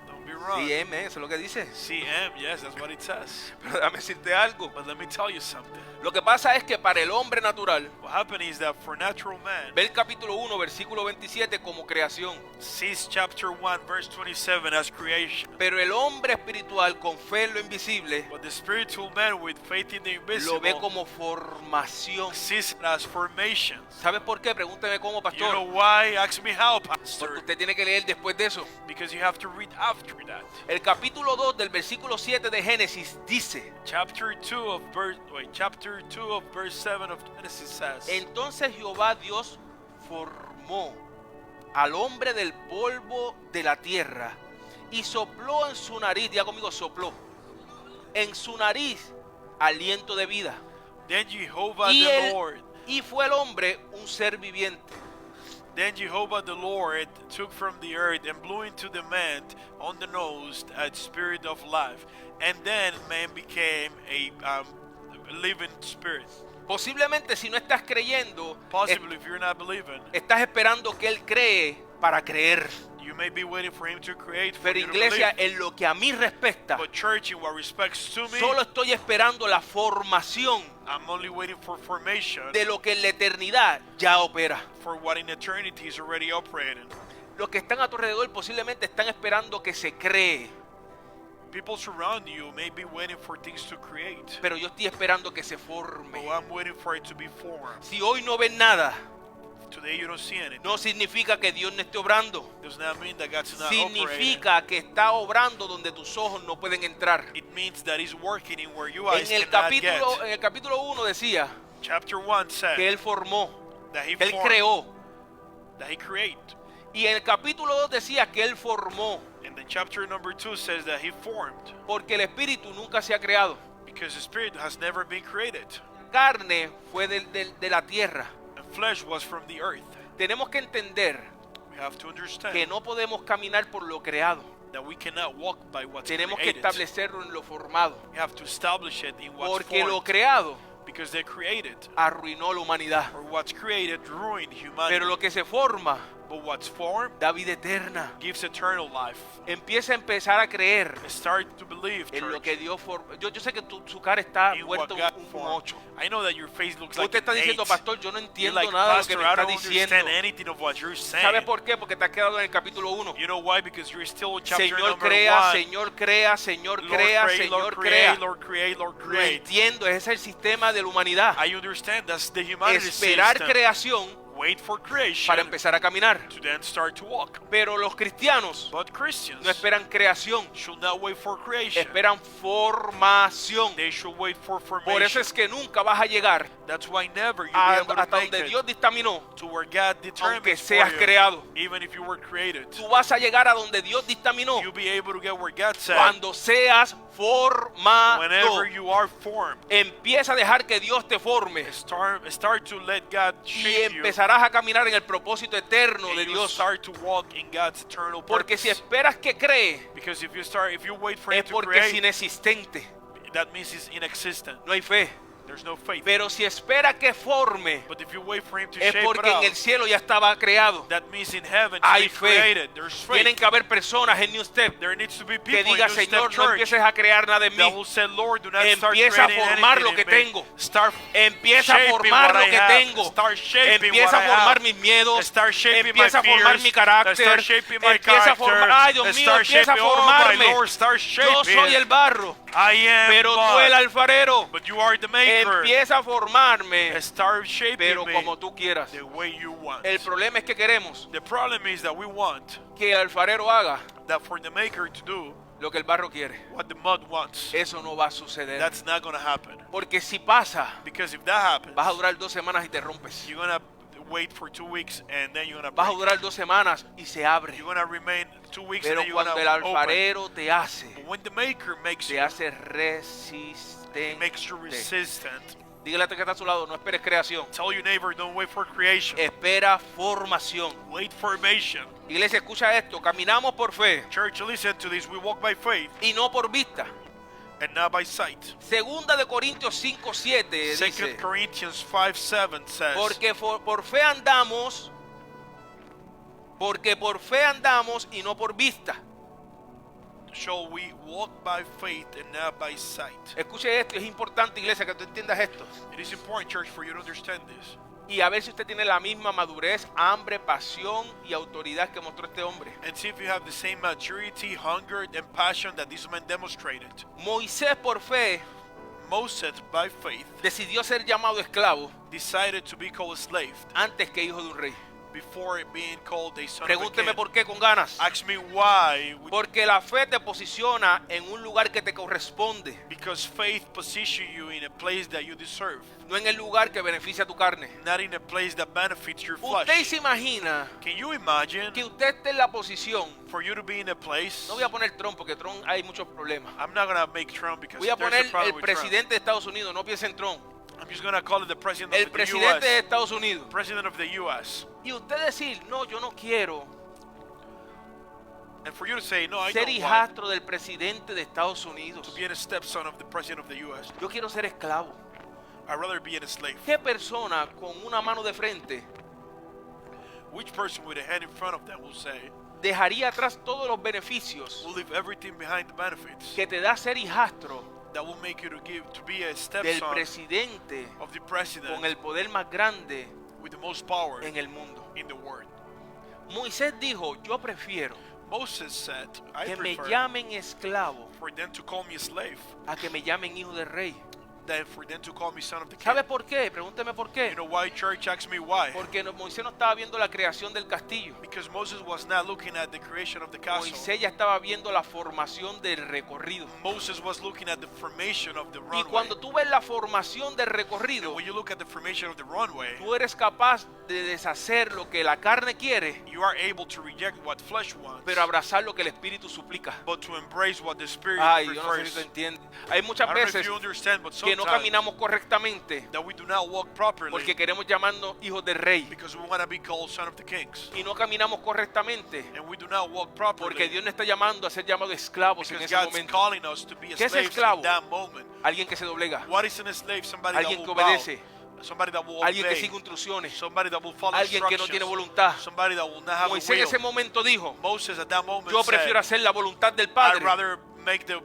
Don't be wrong. Sí, eso es lo que dice. CM, yes, that's what it says. Pero déjame decirte algo. But let me tell you something. Lo que pasa es que para el hombre natural, What happened is that for natural man, ve el capítulo 1, versículo 27 como creación. sees chapter 1, verse 27 as creation. Pero el hombre espiritual con fe en lo invisible But the spiritual man with faith in the lo ve invisible como formación. sees it as formation. ¿Sabe por qué? Pregúnteme cómo, You know pastor. why? Ask me how, Porque pastor. usted tiene que leer después de eso. Because you have to read after that. El capítulo 2 del versículo 7 de Génesis dice: Chapter 2 of verse 7 of Genesis says, entonces Jehová Dios formó al hombre del polvo de la tierra y sopló en su nariz, diga conmigo, sopló, en su nariz aliento de vida. Then Jehovah Y, the Lord, y fue el hombre un ser viviente. then Jehovah the Lord took from the earth and blew into the man on the nose a spirit of life. And then man became a living spirit. Posiblemente si no estás creyendo, Possibly if you're not believing, estás esperando que Él cree para creer. you may be waiting for him to create for Pero you to iglesia, believe. en lo que a mí respecta, But church, in what respects to me, solo estoy esperando la formación I'm only waiting for formation de lo que en la eternidad ya opera. for what in eternity is already operating. Los que están a tu alrededor posiblemente están esperando que se cree, People surround you may be waiting for things to create. pero yo estoy esperando que se But forme. I'm waiting for it to be formed. Si hoy no ven nada, Today you don't see anything. no significa que Dios no esté obrando. Does not mean that God's not operating. Significa que está obrando donde tus ojos no pueden entrar. It means that He's working in where you eyes En cannot get. el capítulo 1 decía Chapter 1 said que Él formó, that He que Él formed, creó. that He created. Y en el capítulo 2 decía que Él formó, And then chapter number 2 says that He formed, porque el espíritu nunca se ha creado. because the Spirit has never been created. Carne fue de la tierra. And flesh was from the earth. Tenemos que entender We have to understand que no podemos caminar por lo creado. that we cannot walk by what's Tenemos que created. establecerlo en lo formado. We have to establish it in what's Porque lo formed. creado Because they created, arruinó la humanidad. or what's created ruined humanity. Pero lo que se forma But what's formed da vida eterna. gives eternal life. Empieza a empezar a creer Start to believe, en lo church, que Dios formó. Yo sé que su cara está in what vuelta God un formed. 8. I know that your face looks like Usted está an diciendo, 8. pastor, yo no You're entiendo like, nada de lo que Pastor, me I está don't understand diciendo. anything of what you're ¿Sabe saying. por qué? Porque te has quedado en el capítulo 1. You know why? Because you're still in chapter Señor number crea, 1. Señor crea, Señor Lord crea, create, Señor Lord crea. create, Lord create, Lord Lo create. entiendo, ese es el sistema de la humanidad. I understand that's the humanity Esperar system. creación Wait for creation para empezar a caminar. to then start to walk. Pero los cristianos But Christians no esperan creación, should not wait for creation. esperan formación. They should wait for Por eso formation. es que nunca vas a llegar That's why never you'll be able to hasta make donde it Dios dictaminó. to where God Aunque determines for seas you, creado, even if you were created. tú vas a llegar a donde Dios dictaminó You'll be able to get where God said cuando seas formado. whenever you are formed. Empieza a dejar que Dios te forme Start to let God y shape you. empezarás a caminar en el propósito eterno And de you Dios. start to walk in God's eternal Porque si purpose. esperas que cree, Because if you wait for Him es to porque es create, inexistente, that means He's inexistent. no hay fe. There's no faith. Pero si espera que forme, But if you wait for Him to es shape it porque en out, el cielo ya estaba creado. that means in heaven Hay it's fe. been created. There's Tienen faith. que haber personas en New Step There needs to be que people in digan, New Step Señor, no Church empieces a crear nada en that mí. will say, Lord, do not start Empieza a creating formar anything lo que in me. tengo. Start Empieza a shaping formar what lo I que have. tengo. Start shaping Empieza a what I formar have. mis miedos. Start shaping Empieza a my formar fears. mi carácter. Start shaping my Empieza a character. formar. Ay, Dios mío, Start empieza a shaping, oh my formarme. Lord, start Yo shaping. soy el barro, I am pero tú God, el alfarero. but you are the maker. Empieza a formarme, Start shaping pero me como tú quieras. the way you want. El problema es que queremos The problem is that we want que el alfarero haga that for the maker to do lo que el barro quiere. what the mud wants. Eso no va a suceder. That's not going to happen. Porque si pasa, Because if that happens, vas a durar 2 semanas y te rompes. you're going to wait for 2 weeks and then you're going to Vas a break. durar 2 semanas y se abre. You're going to remain 2 weeks Pero and then you're cuando going el to open. alfarero te hace, But when the maker makes te you, hace makes you resistente. resistant. Dígale a que está a su lado, no esperes creación. Tell your neighbor, don't wait for creation. Espera formación. Wait formation. Iglesia, escucha esto. Caminamos por fe Church, listen to this. We walk by faith y no por vista. and not by sight. Segunda de Corintios 5:7 2 dice, Corinthians 5:7 says, porque por fe andamos, porque por fe andamos y no por vista. shall we walk by faith and not by sight? Escuche esto, es importante, iglesia, que tú entiendas esto. It is important, church, for you to understand this. Y a ver si usted tiene la misma madurez, hambre, pasión y autoridad que mostró este hombre. And see if you have the same maturity, hunger, and passion that this man demonstrated. Moisés por fe Moses, by faith, decidió ser llamado esclavo decided to be called a slave antes que hijo de un rey. before being called a son of a Pregúnteme king. por qué con ganas. Ask me why. Porque la fe te posiciona en un lugar que te corresponde, Because faith positions you in a place that you deserve, no en el lugar que beneficia tu carne. not in a place that benefits your Usted flesh. se imagina Can you imagine que usted esté en la posición, for you to be in a place? no voy a poner Trump porque Trump hay muchos problemas. I'm not gonna make Trump because Voy a there's poner a problem el with Trump. presidente de Estados Unidos, no piense en Trump. I'm just gonna call it the president El of the presidente de U.S. Estados Unidos. President of the U.S. Y usted decir, no, yo no quiero And for you to say, no, I ser don't want hijastro del presidente de Estados to Unidos. be a stepson of the president of the U.S. Yo quiero ser esclavo. I'd rather be a slave. ¿Qué persona con una mano de frente Which person with a hand in front of them will say, dejaría atrás todos los beneficios we'll leave everything behind the benefits que te da ser hijastro that will make you to be a del stepson presidente of the president con el poder más grande with the most power en el mundo? in the world? Moisés dijo, yo prefiero Moses said, I que me prefer llamen esclavo for them to call me a slave a que me llamen hijo del rey. than for them to call me son of the king. ¿Sabe por qué? Pregúnteme por You qué. know why, church? Ask me why. Porque Moisés no estaba viendo la creación del castillo. Because Moses was not looking at the creation of the castle. Moisés ya estaba viendo la formación del recorrido. Moses was looking at the formation of the Y runway. cuando tú ves la formación del recorrido, When you look at the formation of the runway, tú eres capaz de deshacer lo que la carne quiere, you are able to reject what flesh wants, pero abrazar lo que el espíritu suplica. but to embrace what the spirit Ay, yo no sé si prefers. tú entiendes. Hay I muchas don't know if veces you understand, but que no sometimes caminamos correctamente that we do not walk properly porque queremos llamarnos hijos del rey. because we want to be called son of the kings, Y no caminamos correctamente and we do not walk properly porque Dios nos está llamando a ser llamados esclavos en because ese God's momento. calling us to be ¿Qué es slaves esclavo? in that moment. Alguien que se doblega, What is a slave? Somebody that alguien que will bow. obedece, Somebody that will alguien que obey. sigue instrucciones, Somebody that will follow alguien que no instructions. tiene voluntad. Somebody that will not have Moisés a en will. ese momento dijo, Moses at that moment yo prefiero said, hacer la voluntad del I'd Padre rather make the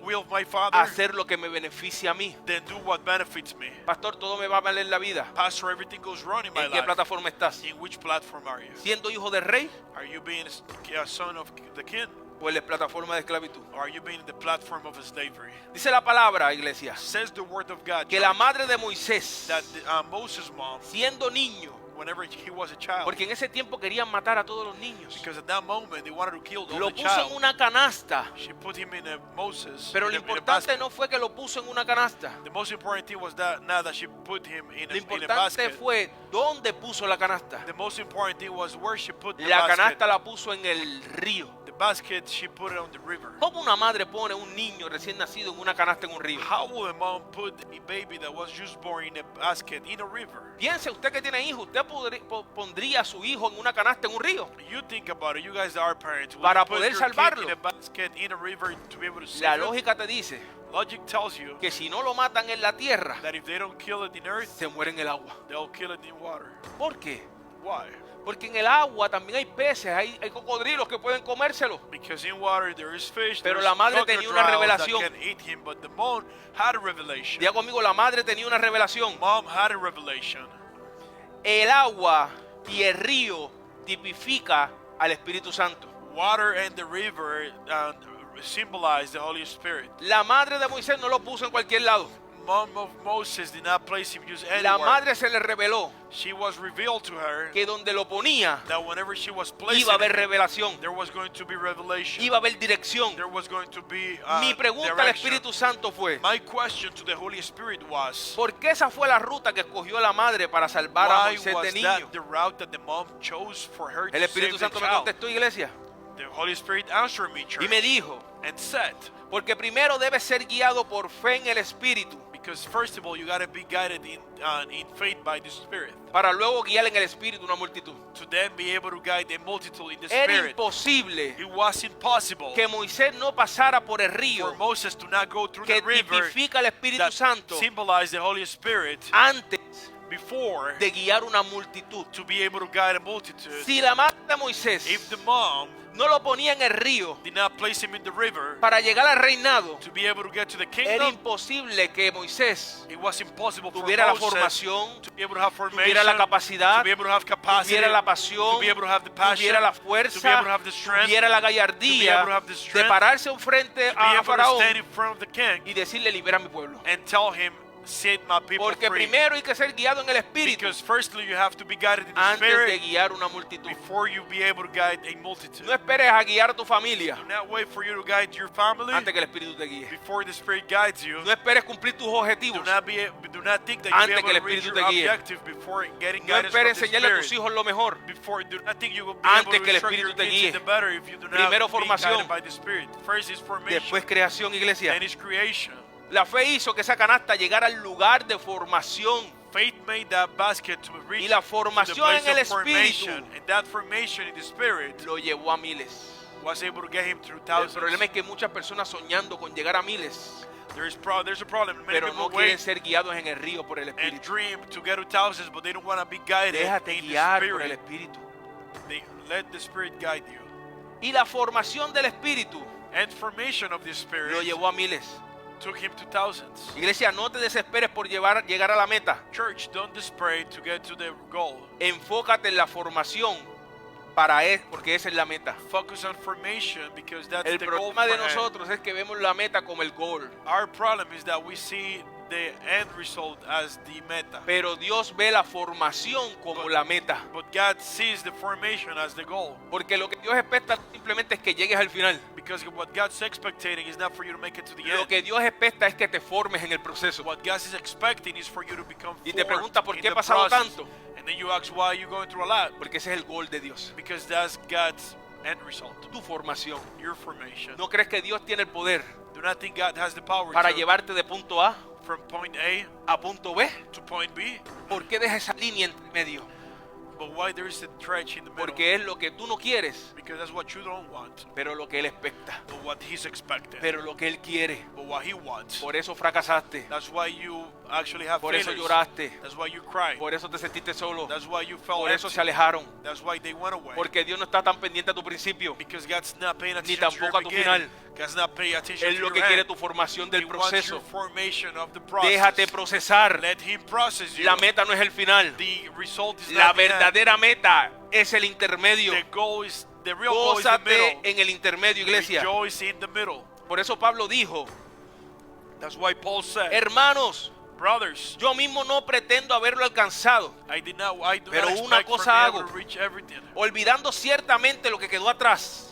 will of my a Father hacer lo que me beneficie a mí. than do what benefits me. Pastor, todo me va a valer la vida. Pastor, everything goes wrong in my ¿En qué life. plataforma estás? In which platform are you? ¿Siendo hijo del rey Are you being a son of the king? o en la plataforma de esclavitud? Or are you being in the platform of slavery? Dice la palabra, iglesia, Says the word of God que la church, madre de Moisés, that Moses' mom, siendo niño, whenever he was a child, porque en ese tiempo querían matar a todos los niños, because at that moment they wanted to kill all lo the puso en child, una canasta. she put him in a Moses. Pero in lo a importante basket. no fue que lo puso en una canasta. The most important thing was that not that she put him in Lo a importante basket. fue dónde puso la canasta. The most important thing was where she put the La basket. canasta la puso en el río. The basket, she put it on the river. ¿Cómo una madre pone un niño recién nacido en una canasta en un río? How will a mom put a baby that was just born in a basket in a river? Piense usted que tiene hijos, usted pondría a su hijo en una canasta en un río. You think about it, you guys are parents. Will Para you put poder your salvarlo. kid in a basket in a river to be able to La save him? lógica te dice Logic tells you que si no lo matan en la tierra, that if they don't kill it in earth, se muere en el agua. they'll kill it in water. ¿Por qué? Why? Porque en el agua también hay peces, hay cocodrilos que pueden comérselo. Because in water there is fish, Pero there's la madre tenía una crocodiles that revelación. can eat him, but the mom had a revelation. Diga conmigo, la madre tenía una revelación. Mom had a revelation. El agua y el río tipifica al Espíritu Santo. Water and the river symbolize the Holy Spirit. La madre de Moisés no lo puso en cualquier lado. Mom of Moses did not place him just La anywhere. madre se le reveló She was revealed to her que donde lo ponía that whenever she was placed, iba a haber revelación, there was going to be revelation. iba a haber dirección. There was going to be Mi pregunta al direction. Espíritu Santo fue, My question to the Holy Spirit was, ¿por qué esa fue la ruta que escogió la madre para salvar a why Moisés de was niño? that the route that the mom chose for her El to Espíritu save Santo the me child? contestó, iglesia, The Holy Spirit answered me, church, y me dijo, and said, porque primero debe ser guiado por fe en el Espíritu, because first of all, you got to be guided in faith by the Spirit, para luego guiar en el Espíritu una multitud. to then be able to guide a multitude in the Era Spirit. imposible It was impossible que Moisés no pasara por el for río Moses to not go through que the river tipifica al Espíritu that Santo symbolized the Holy Spirit antes before de guiar una multitud. to be able to guide a multitude. Si la madre de Moisés If the mom no lo ponía en el río did not place him in the river para llegar al reinado, to be able to get to the era kingdom, imposible que Moisés it was impossible for tuviera la Moses formación, to be able to have formation, tuviera la capacidad, to be able to have capacity, tuviera la pasión, to be able to have the passion, tuviera la to be fuerza, able to have the strength, tuviera la to be gallardía able to have the de strength, pararse frente to be a able to Faraón stand in front of the king y decirle, libera a mi pueblo. and tell him, set my people Porque free. primero hay que ser guiado en el Espíritu Because firstly you have to be guided in the antes de Spirit guiar una multitud. before you be able to guide a multitude. No esperes a guiar a tu familia Do not wait for you to guide your family antes que el Espíritu te guíe. before the Spirit guides you. No esperes cumplir tus objetivos. Do not think that Antes you'll que be el able to reach Espíritu your te guíe. objective before getting No guidance from esperes the enseñarle a tus Spirit. hijos lo mejor. Do not think you will be Antes able to que el instruct your Espíritu te kids guíe. in the better if you do not Primero be formación. guided by the Spirit. First is formation, Después creación, iglesia. then is creation. La fe hizo que esa canasta llegara al lugar de formación. Faith made that basket to reach Y la to the formación place en el of formation, Espíritu and that formation in the Spirit lo llevó a miles. was able to get him through El thousands. problema es que muchas personas soñando con llegar a miles, There's a problem. Many pero people no quieren wait ser guiados en el río por el and Espíritu. dream to get to thousands, but they don't want to be guided Déjate in the guiar por el Spirit. Espíritu. They let the Spirit guide you. Y la formación del Espíritu And formation of the lo Spirit llevó a miles. took him to thousands. Iglesia, no te desesperes por llegar a la meta. Church, don't despair to get to the goal. Enfócate en la formación porque esa es la meta. Focus on formation because that's El the goal problema de for end. nosotros es que vemos la meta como el goal, Our problem is that we see the end result as the meta. pero Dios ve la formación como la meta. But God sees the formation as the goal. Porque lo que Dios espera simplemente es que llegues al final. Because what God's expecting is not for you to make it to the Lo end. que Dios espera es que te formes en el proceso. What God is expecting is for you to become Y te formed pregunta, ¿por in qué he the pasado process. tanto? And then you ask why you're going through a lot. Porque ese es el goal de Dios. Because that's God's end result. Tu formación. Your formation. ¿No crees que Dios tiene el poder Do not think God has the power para to llevarte de punto A from point A a punto B? to point B. ¿Por qué deja esa línea entre medio? But why there is a stretch in the middle? Porque es lo que tú no quieres, Because that's what you don't want, pero lo que Él expecta, but what He's expecting, pero lo que Él quiere. but what He wants. Por eso fracasaste. That's why you actually have Por eso failures. lloraste. That's why you cried. Por eso te sentiste solo. That's why you felt Por eso empty. se alejaron. That's why they went away. Porque Dios no está tan pendiente a tu principio, Because God's not paying ni attention to your tampoco a tu beginning. final. God's not paying attention Él to lo your que quiere es end. tu formación He del wants proceso. your formation of the process. Déjate procesar. Let Him process you. La meta no es el final. The result is La not the end. verdadera meta es el intermedio. The goal is the real goal is the Gózate middle. en el intermedio, iglesia. Rejoice in the middle. Por eso Pablo dijo, That's why Paul said, hermanos, brothers, yo mismo no pretendo haberlo alcanzado, I do Pero not una expect from cosa me hago. to reach everything. olvidando ciertamente lo que quedó atrás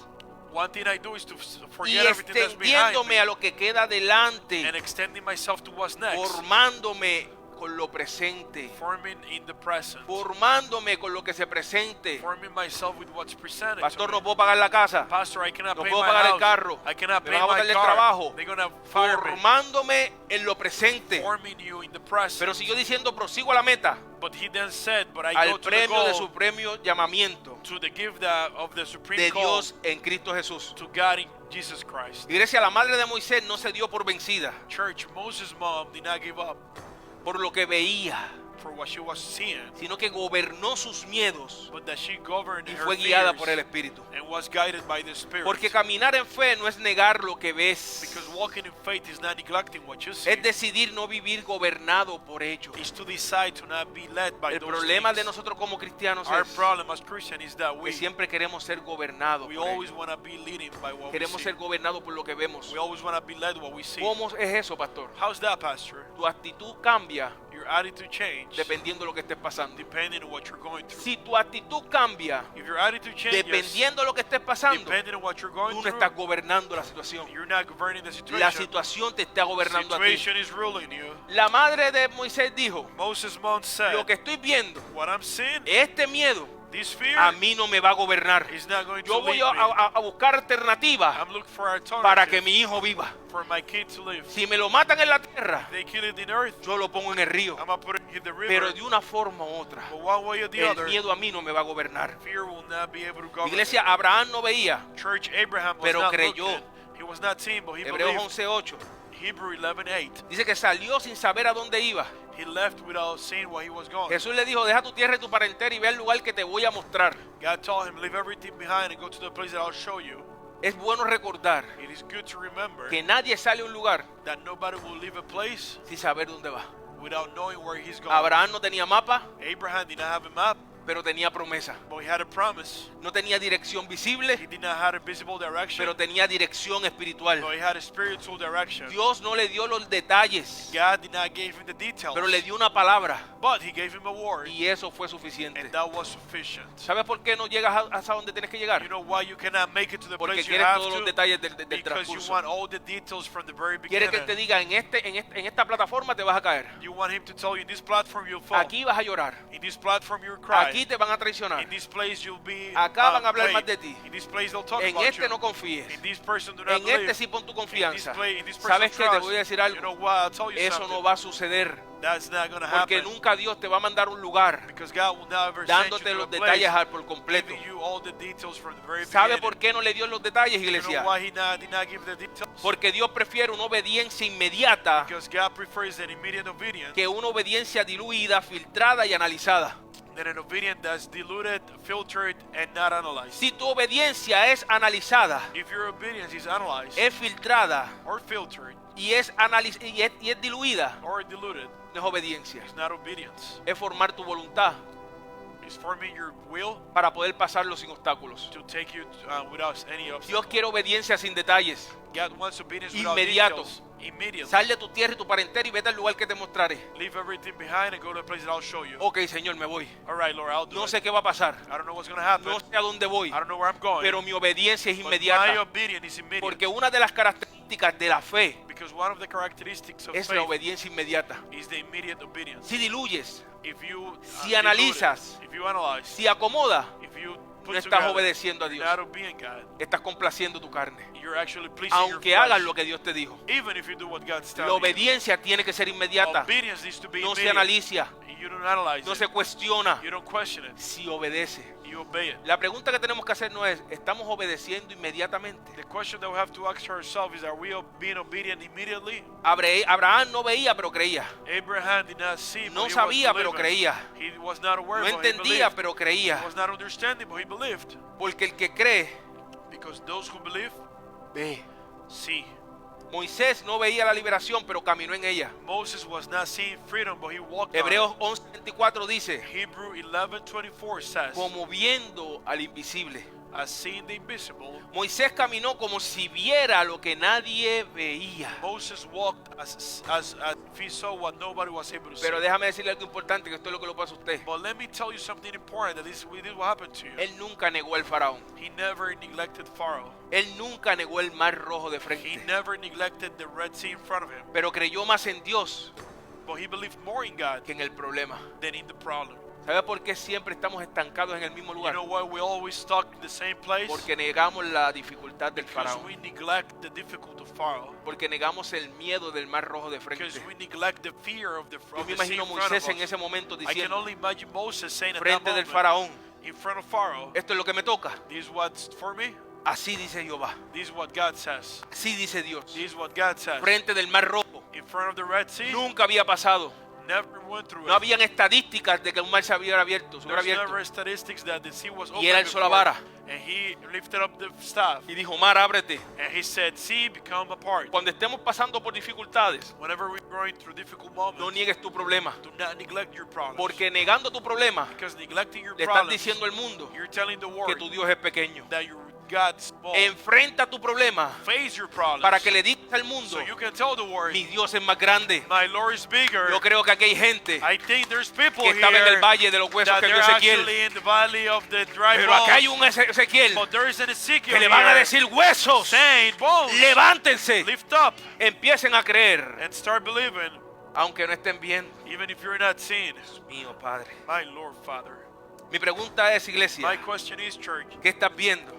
One thing I do is to y forget everything that's behind extendiéndome me a lo que queda delante, and extending myself to what's next. formándome con lo presente, Forming in the present. formándome con lo que se presente. Forming myself with what's presented Pastor, to no me. puedo pagar la casa, Pastor, I cannot no pay puedo my pagar el house. carro, I cannot me pay van a my botar del car. trabajo. They're gonna fire me. formándome en lo presente. Forming you in the present. Pero siguió diciendo, prosigo a la meta, But he then said, but I go al to the premio de goal, su premio llamamiento to the gift of the supreme de call Dios en Cristo Jesús. to God in Jesus Christ. Iglesia, la madre de Moisés no se dio por vencida Church, Moses' mom did not give up por lo que veía, for what she was seeing, sino que gobernó sus miedos but that she governed y her fue guiada fears por el Espíritu. and was guided by the Spirit. Porque caminar en fe no es negar lo que ves, Because walking in faith is not neglecting what you see. es decidir no vivir gobernado por ellos. It's to decide to not be led by El those problema de things. nosotros como cristianos Our es problem as Christians is that que we siempre queremos ser gobernados por always ellos. want to be leading by what we Queremos see. ser gobernados por lo que vemos. We always want to be led what we see. ¿Cómo es eso, pastor? How's that, Pastor? Tu actitud cambia Your attitude change dependiendo de lo que estés pasando. depending on what you're going through. Si tu actitud cambia If your attitude changes dependiendo de lo que estés pasando, depending on what you're going tú no through, estás gobernando la situación. you're not governing the La situation. situación te está The gobernando a ti. situation is ruling you. La madre de Moisés dijo, Moses' mom said, lo que estoy viendo, what I'm seeing, este miedo this fear, a mí no me va a gobernar. is not going to Yo voy lead me. a buscar alternativas I'm looking for alternatives para que mi hijo viva. for my kid to live. Si me lo matan en la tierra, They kill it in earth, yo lo pongo en el río. I'm going to put it in the river. Pero de una forma u otra, But one way or the el other, miedo a mí no me va a gobernar. fear will not be able to govern. Iglesia, Abraham no veía. Church, Abraham was Pero not creyó. looking. He was not seeing, but he Hebreos believed. 11:8 Hebrew 11:8. dice que salió sin saber a dónde iba. He left without seeing where he was going. Jesús le dijo, deja tu tierra y tu parentela y ve al lugar que te voy a mostrar. God told him, leave everything behind and go to the place that I'll show you. Es bueno recordar It is good to remember que nadie sale a un lugar that nobody will leave a place sin saber dónde va. without knowing where he's going. Abraham no tenía mapa, Abraham did not have a map, pero tenía promesa. but he had a promise. No tenía dirección He visible, did not have a visible direction, pero tenía dirección espiritual. but he had a spiritual direction. Dios no le dio los detalles, God did not give him the details, pero le dio una palabra but he gave him a word, y eso fue suficiente. and that was sufficient. ¿Sabes por qué no llegas hasta donde tienes que llegar? You know why you cannot make it to the Porque place you quieres have todos los to? detalles del Because you transcurso. want all the details from the very Quieres que él te beginning. diga, en esta plataforma te vas a caer. You want him to tell you, in this platform you'll fall. Aquí vas a llorar. In this platform you'll cry. Aquí te van a traicionar. In this place you'll be Acá van a hablar played. más de ti. In this place they'll talk En about este you. no confíes. In this person do not En believe. este sí pon tu confianza. In this person ¿Sabes qué? Te trust. voy a decir You algo. know what? I'll tell you Eso something. no va a suceder. That's not going to Porque happen. nunca Dios te va a mandar a un lugar Because God will never send you dándote to a los place detalles por completo. giving you all the details from the very ¿Sabe beginning. por qué no le dio los detalles, You know iglesia? why he did not give the details? Porque Dios prefiere una obediencia inmediata Because God prefers an immediate obedience que una obediencia diluida, filtrada y analizada. than an obedience that's diluted, filtered, and not analyzed. Si tu obediencia es analizada, If your obedience is analyzed es filtrada or filtered y es diluida, or diluted, no es obediencia. it's not obedience. Es formar tu voluntad It's forming your will para poder pasarlo sin obstáculos. to take you without any obstacle. Dios quiere obediencia sin detalles. God wants obedience without Inmediato. details. Immediately. Sal de tu tierra y tu parentela y vete al lugar que te mostraré. Leave everything behind and go to the place that I'll show you. Ok, Señor, me voy. All right, Lord, I'll do No it. sé qué va a pasar. I don't know what's going to happen. No sé a dónde voy. I don't know where I'm going. Pero mi obediencia es But my inmediata. obedience is immediate. Porque una de las características de la fe Because one of the characteristics of es la faith obediencia inmediata. is the immediate obedience. Si diluyes, If you Si dilute it, analizas, if you analyze, si acomoda, if you put no estás together, obedeciendo a you're Dios. not obeying God. Estás complaciendo tu carne. You're actually pleasing Aunque your hagas flesh. lo que Dios te dijo. Even if you do what God's La telling you. obediencia tiene que ser inmediata. Obedience needs to be No se immediate. analiza, You don't analyze no it. se cuestiona, You don't question it. si obedece. You obey it. La pregunta que tenemos que hacer no es, ¿estamos obedeciendo inmediatamente? The question that we have to ask ourselves is, are we being obedient immediately? Abraham no veía, pero creía. Abraham did not see, No but he sabía, was pero believing. creía. He was not aware, No but he entendía, believed. pero He creía. was not understanding, but he believed. Porque el que cree, Because those who believe, ve. see. Moisés no veía la liberación, pero caminó en ella. Moses was not seeing freedom, but he walked on Hebreos 11:24 dice, it. Hebrew 11:24 says, como viendo al invisible. as seeing the invisible, Moisés caminó como si viera lo que nadie veía. Moses walked as if he saw what nobody was able to see. Pero déjame decirle algo importante, que esto es lo que le pasa a usted. But let me tell you something important, that this is what happened to you. Él nunca negó al faraón. He never neglected Pharaoh. Él nunca negó el mar rojo de He frente. never neglected the Red Sea in front of him. Pero creyó más en Dios But he believed more in God que en el problema. than in the problem. ¿Sabe por qué siempre estamos estancados en el mismo You lugar? know why we always stuck in the same place? Porque negamos la dificultad del Because faraón. we neglect the difficult of Pharaoh. Porque negamos el miedo del mar rojo de frente. Because we neglect the fear of the Yo me sea imagino in front of Moisés en us. ese momento I can diciendo, only imagine Moses saying at that frente del moment, faraón, in front of Pharaoh, esto es lo que me toca. this is what's for me, Así dice Jehová. this is what God says. Así dice Dios. This is what God says. Frente del mar rojo. In front of the Red Sea, Nunca había pasado. never went through No it. habían estadísticas de que un mar se hubiera abierto. Se hubiera There's abierto. never statistics that the sea was Y open él alzó la before, vara. and he lifted up the staff, Y dijo, mar, ábrete. and he said, sea, become apart. Cuando estemos pasando por dificultades, Whenever we're going through difficult no moments, niegues tu problema. do not neglect your problems. Porque negando tu problema, Because neglecting your le estás problems, diciendo al mundo you're telling the que world tu Dios es pequeño. that your God's small. Enfrenta tu problema Face your problems, para que le digas al mundo, so you can tell the world, mi Dios es más grande. my Lord is bigger. Yo creo que aquí hay gente I think there's people que estaba en el here valle de los huesos that que they're vio Ezequiel. actually in the valley of the dry Pero acá hay bones. un Ezequiel But there is an Ezekiel que le van a here decir, huesos, saying, bones, levántense, lift up empiecen a creer, and start believing, aunque no estén viendo. even if you're not seeing. Mío, Padre. My Lord, Father. Mi pregunta es, My iglesia, question is, church, ¿qué estás viendo?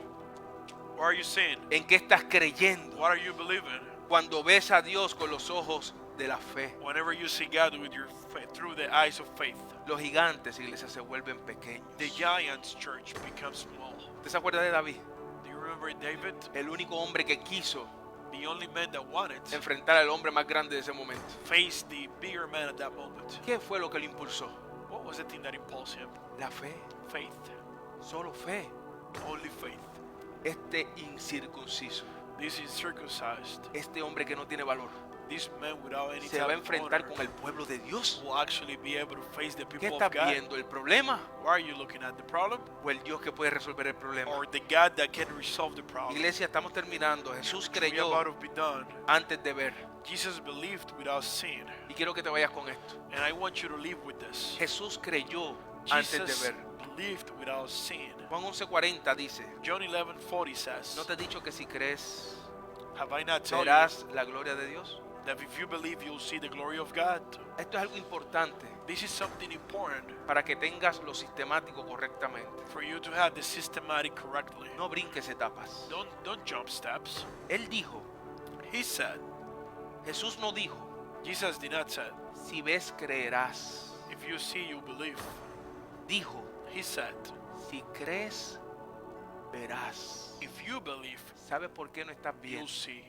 what are you seeing? ¿En qué estás creyendo? What are you believing? Cuando ves a Dios con los ojos de la fe. Whenever you see God with your faith, through the eyes of faith, Los gigantes, iglesia, se vuelven pequeños. the giants, church, becomes small. ¿Usted se acuerda de David? Do you remember David? El único hombre que quiso The only man that wanted to enfrentar al hombre más grande de ese momento. face the bigger man at that moment. ¿Qué fue lo que lo impulsó? What was the thing that impulsed him? La fe. Faith. Solo fe. Only faith. Este incircunciso, This is circumcised. este hombre que no tiene valor, This man without any se va a type of enfrentar honor con el pueblo de Dios. will actually be able to face the ¿Qué people estás of God. viendo? ¿El problema Why are you looking at the problem? o el Dios que puede resolver el problema? Or the God that can resolve the problem? Iglesia, estamos terminando. Jesús We creyó about to be done. antes de ver. Jesus believed without seeing. Y quiero que te vayas con esto. And I want you to live with this. Jesús creyó antes de Jesus ver. believed without seeing. Juan 11:40 dice, John 11:40 says, ¿no te he dicho que si crees have I not told you verás la gloria de Dios? that if you believe you'll see the glory of God? Esto es algo importante This is something important para que tengas lo sistemático correctamente. for you to have the systematic correctly. No brinques etapas. Don't jump steps. Él dijo, He said, Jesús no dijo, Jesus did not say, si ves creerás. if you see, you believe. Dijo, He said, si crees, verás. if you believe, ¿Sabes por qué no estás you'll viendo? see.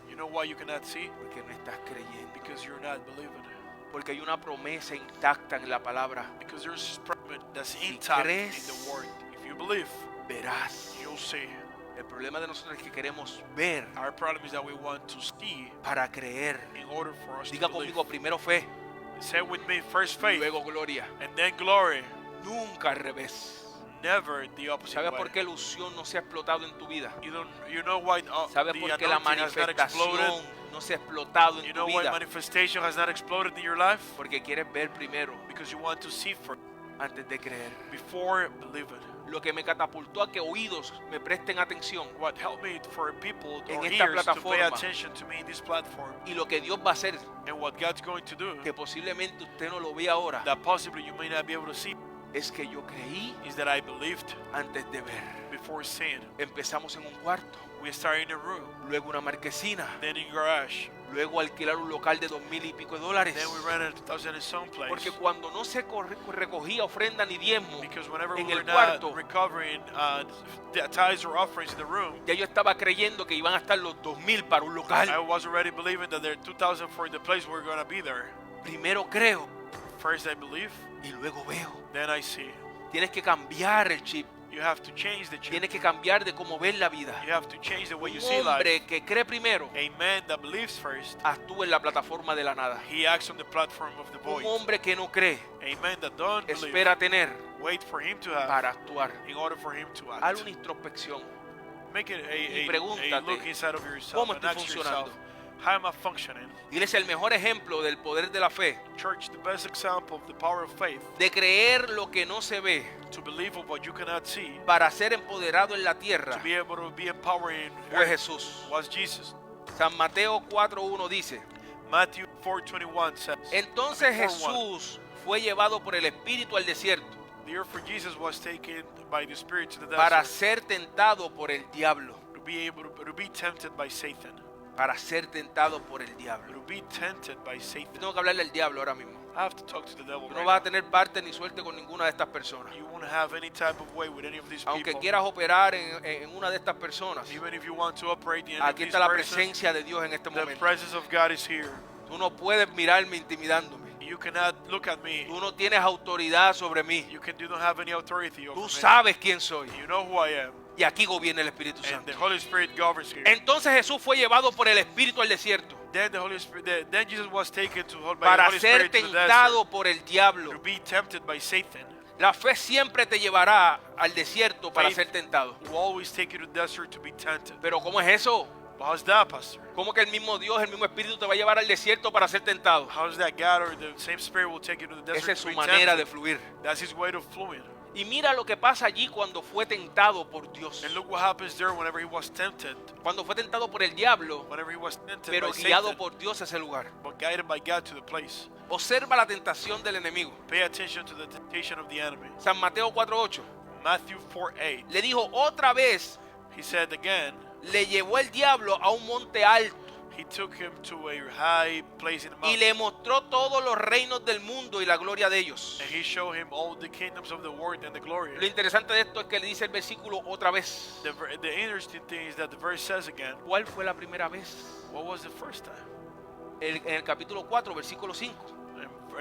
You know why you cannot see? Porque no estás creyendo. Because you're not believing. Porque hay una promesa intacta en la palabra. Because there's a promise that's Si intact crees, in the word. If you believe, Verás. you'll see. El problema de nosotros es que queremos ver Our problem is that we want to see para creer. in order for us Diga to believe. conmigo, primero fe, Say with me, first faith, luego gloria. and then glory. Nunca al revés. Never the opposite ¿Sabes way. por qué la unción no se ha explotado en tu vida? You know why ¿Sabes the por qué la anointing has not exploded? manifestación no se ha explotado You en know tu why vida? manifestation has not exploded in your life? Porque quieres ver primero Because you want to see first antes de creer. before believing. Lo que me catapultó a que oídos me presten atención What helped me for people En or esta ears to pay plataforma. attention to me in this platform y lo que Dios va a hacer, and what God's going to do que posiblemente usted no lo vea ahora, that possibly you may not be able to see es que yo creí is that I believed antes de ver. before seeing. Empezamos en un cuarto, We started in a room, luego una marquesina, then in garage, luego alquilar un local de $2,000 y pico de dólares. then we rented a 2,000 and some place. Porque cuando no se recogía ofrenda ni diezmo Because whenever en we el were not cuarto, recovering the tithes or offerings in the room, ya yo estaba creyendo que iban a estar los 2,000 para un local. I was already believing that there are 2,000 for the place we're going to be there. Primero creo First I believe, y luego veo. then I see. Tienes que cambiar el chip. You have to change the chip. Tienes que cambiar de cómo ves la vida. You have to change the way you Un see life. hombre que cree primero A man that believes first, actúa en la plataforma de la nada. he acts on the platform of the Un void. hombre que no cree A man that don't believe, espera tener wait for him to have para actuar. in order for him to Haz act. una introspección. Make it Y a pregúntate, look inside of yourself ¿cómo and estoy ask funcionando? yourself, how am I functioning? Iglesia, el mejor ejemplo del poder de la fe, Church, the best example of the power of faith, de creer lo que no se ve to believe of what you cannot see, para ser empoderado en la to tierra, be able to be empowered in fue earth, Jesús. was Jesus. San Mateo 4:1 dice: Matthew 4:21 says, entonces 4:1, Jesús fue llevado por el Espíritu al desierto therefore Jesus was taken by the Spirit to the para desert ser tentado por el diablo. to be able to be tempted by Satan. Para ser tentado por el To diablo. be tempted by Yo Satan. tengo que hablarle al diablo ahora mismo. I have to talk to the devil Tú no right vas a now. tener parte ni suerte con ninguna de estas personas. You won't have any type of way with any of these Aunque people. quieras operar en una de estas personas, Even if you want to operate in any of aquí these está la persons, presencia de Dios en este the momento. presence of God is here. Tú no puedes mirarme intimidándome. You cannot look at me. Tú no tienes autoridad sobre mí. You don't have any authority over Tú me. sabes quién soy. You know who I am. Y aquí gobierna el Espíritu And Santo. the Holy Spirit governs here. Entonces Jesús fue llevado por el Espíritu al desierto Then the Holy Spirit, then Jesus was taken by the para Holy ser Spirit to the tentado desert por el diablo. to be tempted by Satan. La fe siempre te llevará al desierto para Faith ser tentado. will always take you to the desert to be tempted. Pero ¿cómo es eso? But how's that, Pastor? ¿Cómo que el mismo Dios, el mismo Espíritu te va a llevar al desierto para ser tentado? How's that God or the same Spirit will take you to the desert Esa es to su be manera de tempted? fluir. That's His way of flowing. Y mira lo que pasa allí cuando fue tentado por Dios. And look what happens there whenever He was tempted. Cuando fue tentado por el diablo, Whenever He was tempted pero by guiado Satan, por Dios a ese lugar. but guided by God to the place. Observa la tentación del enemigo. Pay attention to the temptation of the enemy. San Mateo 4:8. Matthew 4:8. Le dijo otra vez, He said again, le llevó el diablo a un monte alto He took him to a high place in the y mountain. le mostró todos los reinos del mundo y la gloria de ellos. And He showed him all the kingdoms of the world and the glory. Lo interesante de esto es que le dice el versículo otra vez. The interesting thing is that the verse says again, ¿Cuál fue la primera vez? what was the first time? En el capítulo 4, versículo 5.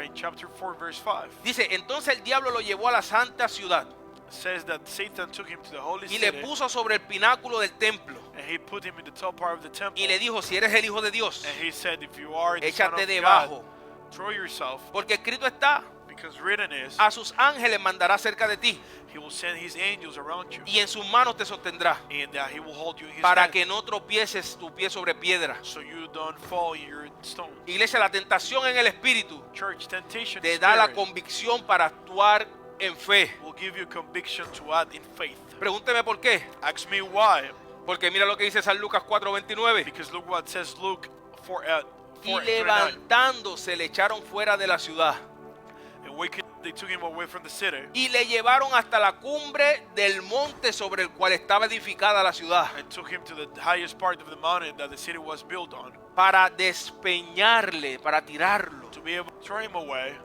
In chapter 4, verse 5. Dice, entonces el diablo lo llevó a la santa ciudad It says that Satan took him to the holy y le city puso sobre el pináculo del templo and he put him in the top part of the temple. y le dijo, si eres el hijo de Dios, And he said, if you are the son échate of debajo, God, throw yourself, porque escrito está, because written is, a sus ángeles mandará cerca de ti he will send his angels around you, y en sus manos te sostendrá, and that he will hold you in his para hand, que no tropieces tu pie sobre piedra. so you don't fall in your stone. Iglesia, la tentación en el espíritu Church, temptation te da la spirit convicción para actuar en fe. will give you conviction to act in faith. Pregúnteme por qué. Ask me why, Porque mira lo que dice San Lucas 4:29. because look what says Luke 4, Y 4:39. levantándose le echaron fuera de la ciudad And they took him away from the city y le llevaron hasta la cumbre del monte sobre el cual estaba edificada la ciudad and took him to the highest part of the mountain that the city was built on, para despeñarle, para tirarlo. to be able to throw him away.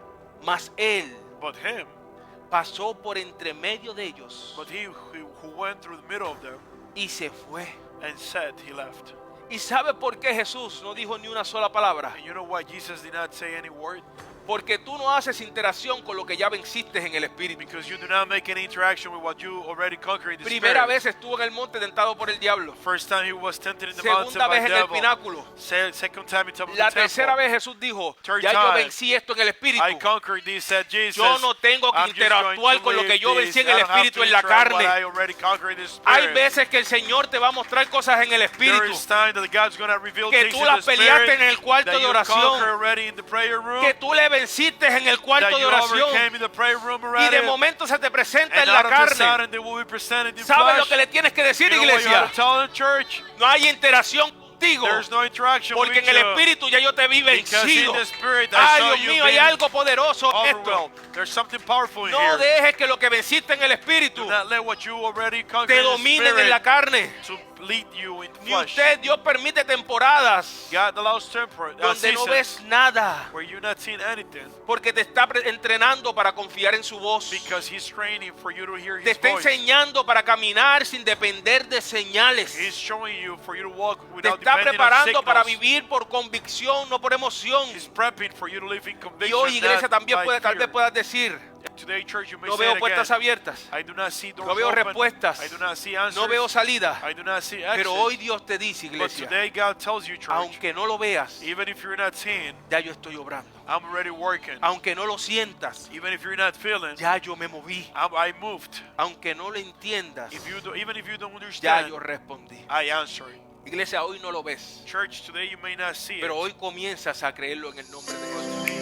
Mas él But him, pasó por entre medio de ellos but he who went through the middle of them y se fue. and said he left. ¿Y sabe por qué Jesús no dijo ni una sola palabra? And you know why Jesus did not say any word? Porque tú no haces interacción con lo que ya venciste en el espíritu. Because you do not make any interaction with what you already conquered in the Primera spirit. vez estuvo en el monte tentado por el diablo. First time he was tempted in the mountain Segunda by vez en el devil. pináculo. Second time in top of La the tercera temple. vez Jesús dijo, Third ya yo time, vencí esto en el espíritu. I conquered this, said Jesus. Yo no tengo que I'm just interactuar going to con lo que live yo this. vencí en I el don't have espíritu, to en la interact what carne. I already conquered in the Hay spirit. veces que el Señor te va a mostrar cosas en el There espíritu is time that God's going to reveal que things tú in las the peleaste spirit en el cuarto that de you oración, conquer already in the prayer room, que tú le venciste en el cuarto that de you oración overcame in the prayer room y already, de momento se te presenta and en la out of the carne. sudden they will be presented in ¿Sabes lo flesh. que le tienes que decir, You know what you iglesia? gotta tell the church? No hay interacción contigo. There's no interaction Porque with en el you. Espíritu ya yo te vi Because vencido. in the Spirit I Ay, saw Dios you mío, hay being algo poderoso en esto. overwhelmed. There's something powerful in No here. dejes que lo que venciste en el Espíritu Do not let what you already conquered te in the dominen en Spirit la carne. to lead you in Ni flesh. usted, Dios permite temporadas God allows temperate donde no seasons ves nada. where you're not seeing anything Porque te está entrenando para confiar en su voz. because He's training for you to hear Te His está voice. enseñando para caminar sin depender de señales. He's showing you for you to walk Te without está depending on preparando para signals. vivir por convicción, no por emoción. He's prepping for you to live in Y conviction. hoy, iglesia, not también by tal vez fear. puedas decir, Today, church, you may no say veo it puertas again. abiertas, I do not see doors no veo open. respuestas, I do not see answers. no veo salida. I do not see Pero exits. hoy Dios te dice, But iglesia, today God tells you, church, aunque no lo veas, even if you're not seeing, ya yo estoy obrando. I'm already working. Aunque no lo sientas, Even if you're not feeling, ya yo me moví. I moved. Aunque no lo entiendas, Even if you don't ya understand, yo respondí. I answer it. Iglesia, hoy no lo ves, Church, today you may not see pero it. hoy comienzas a creerlo en el nombre de Jesús. Today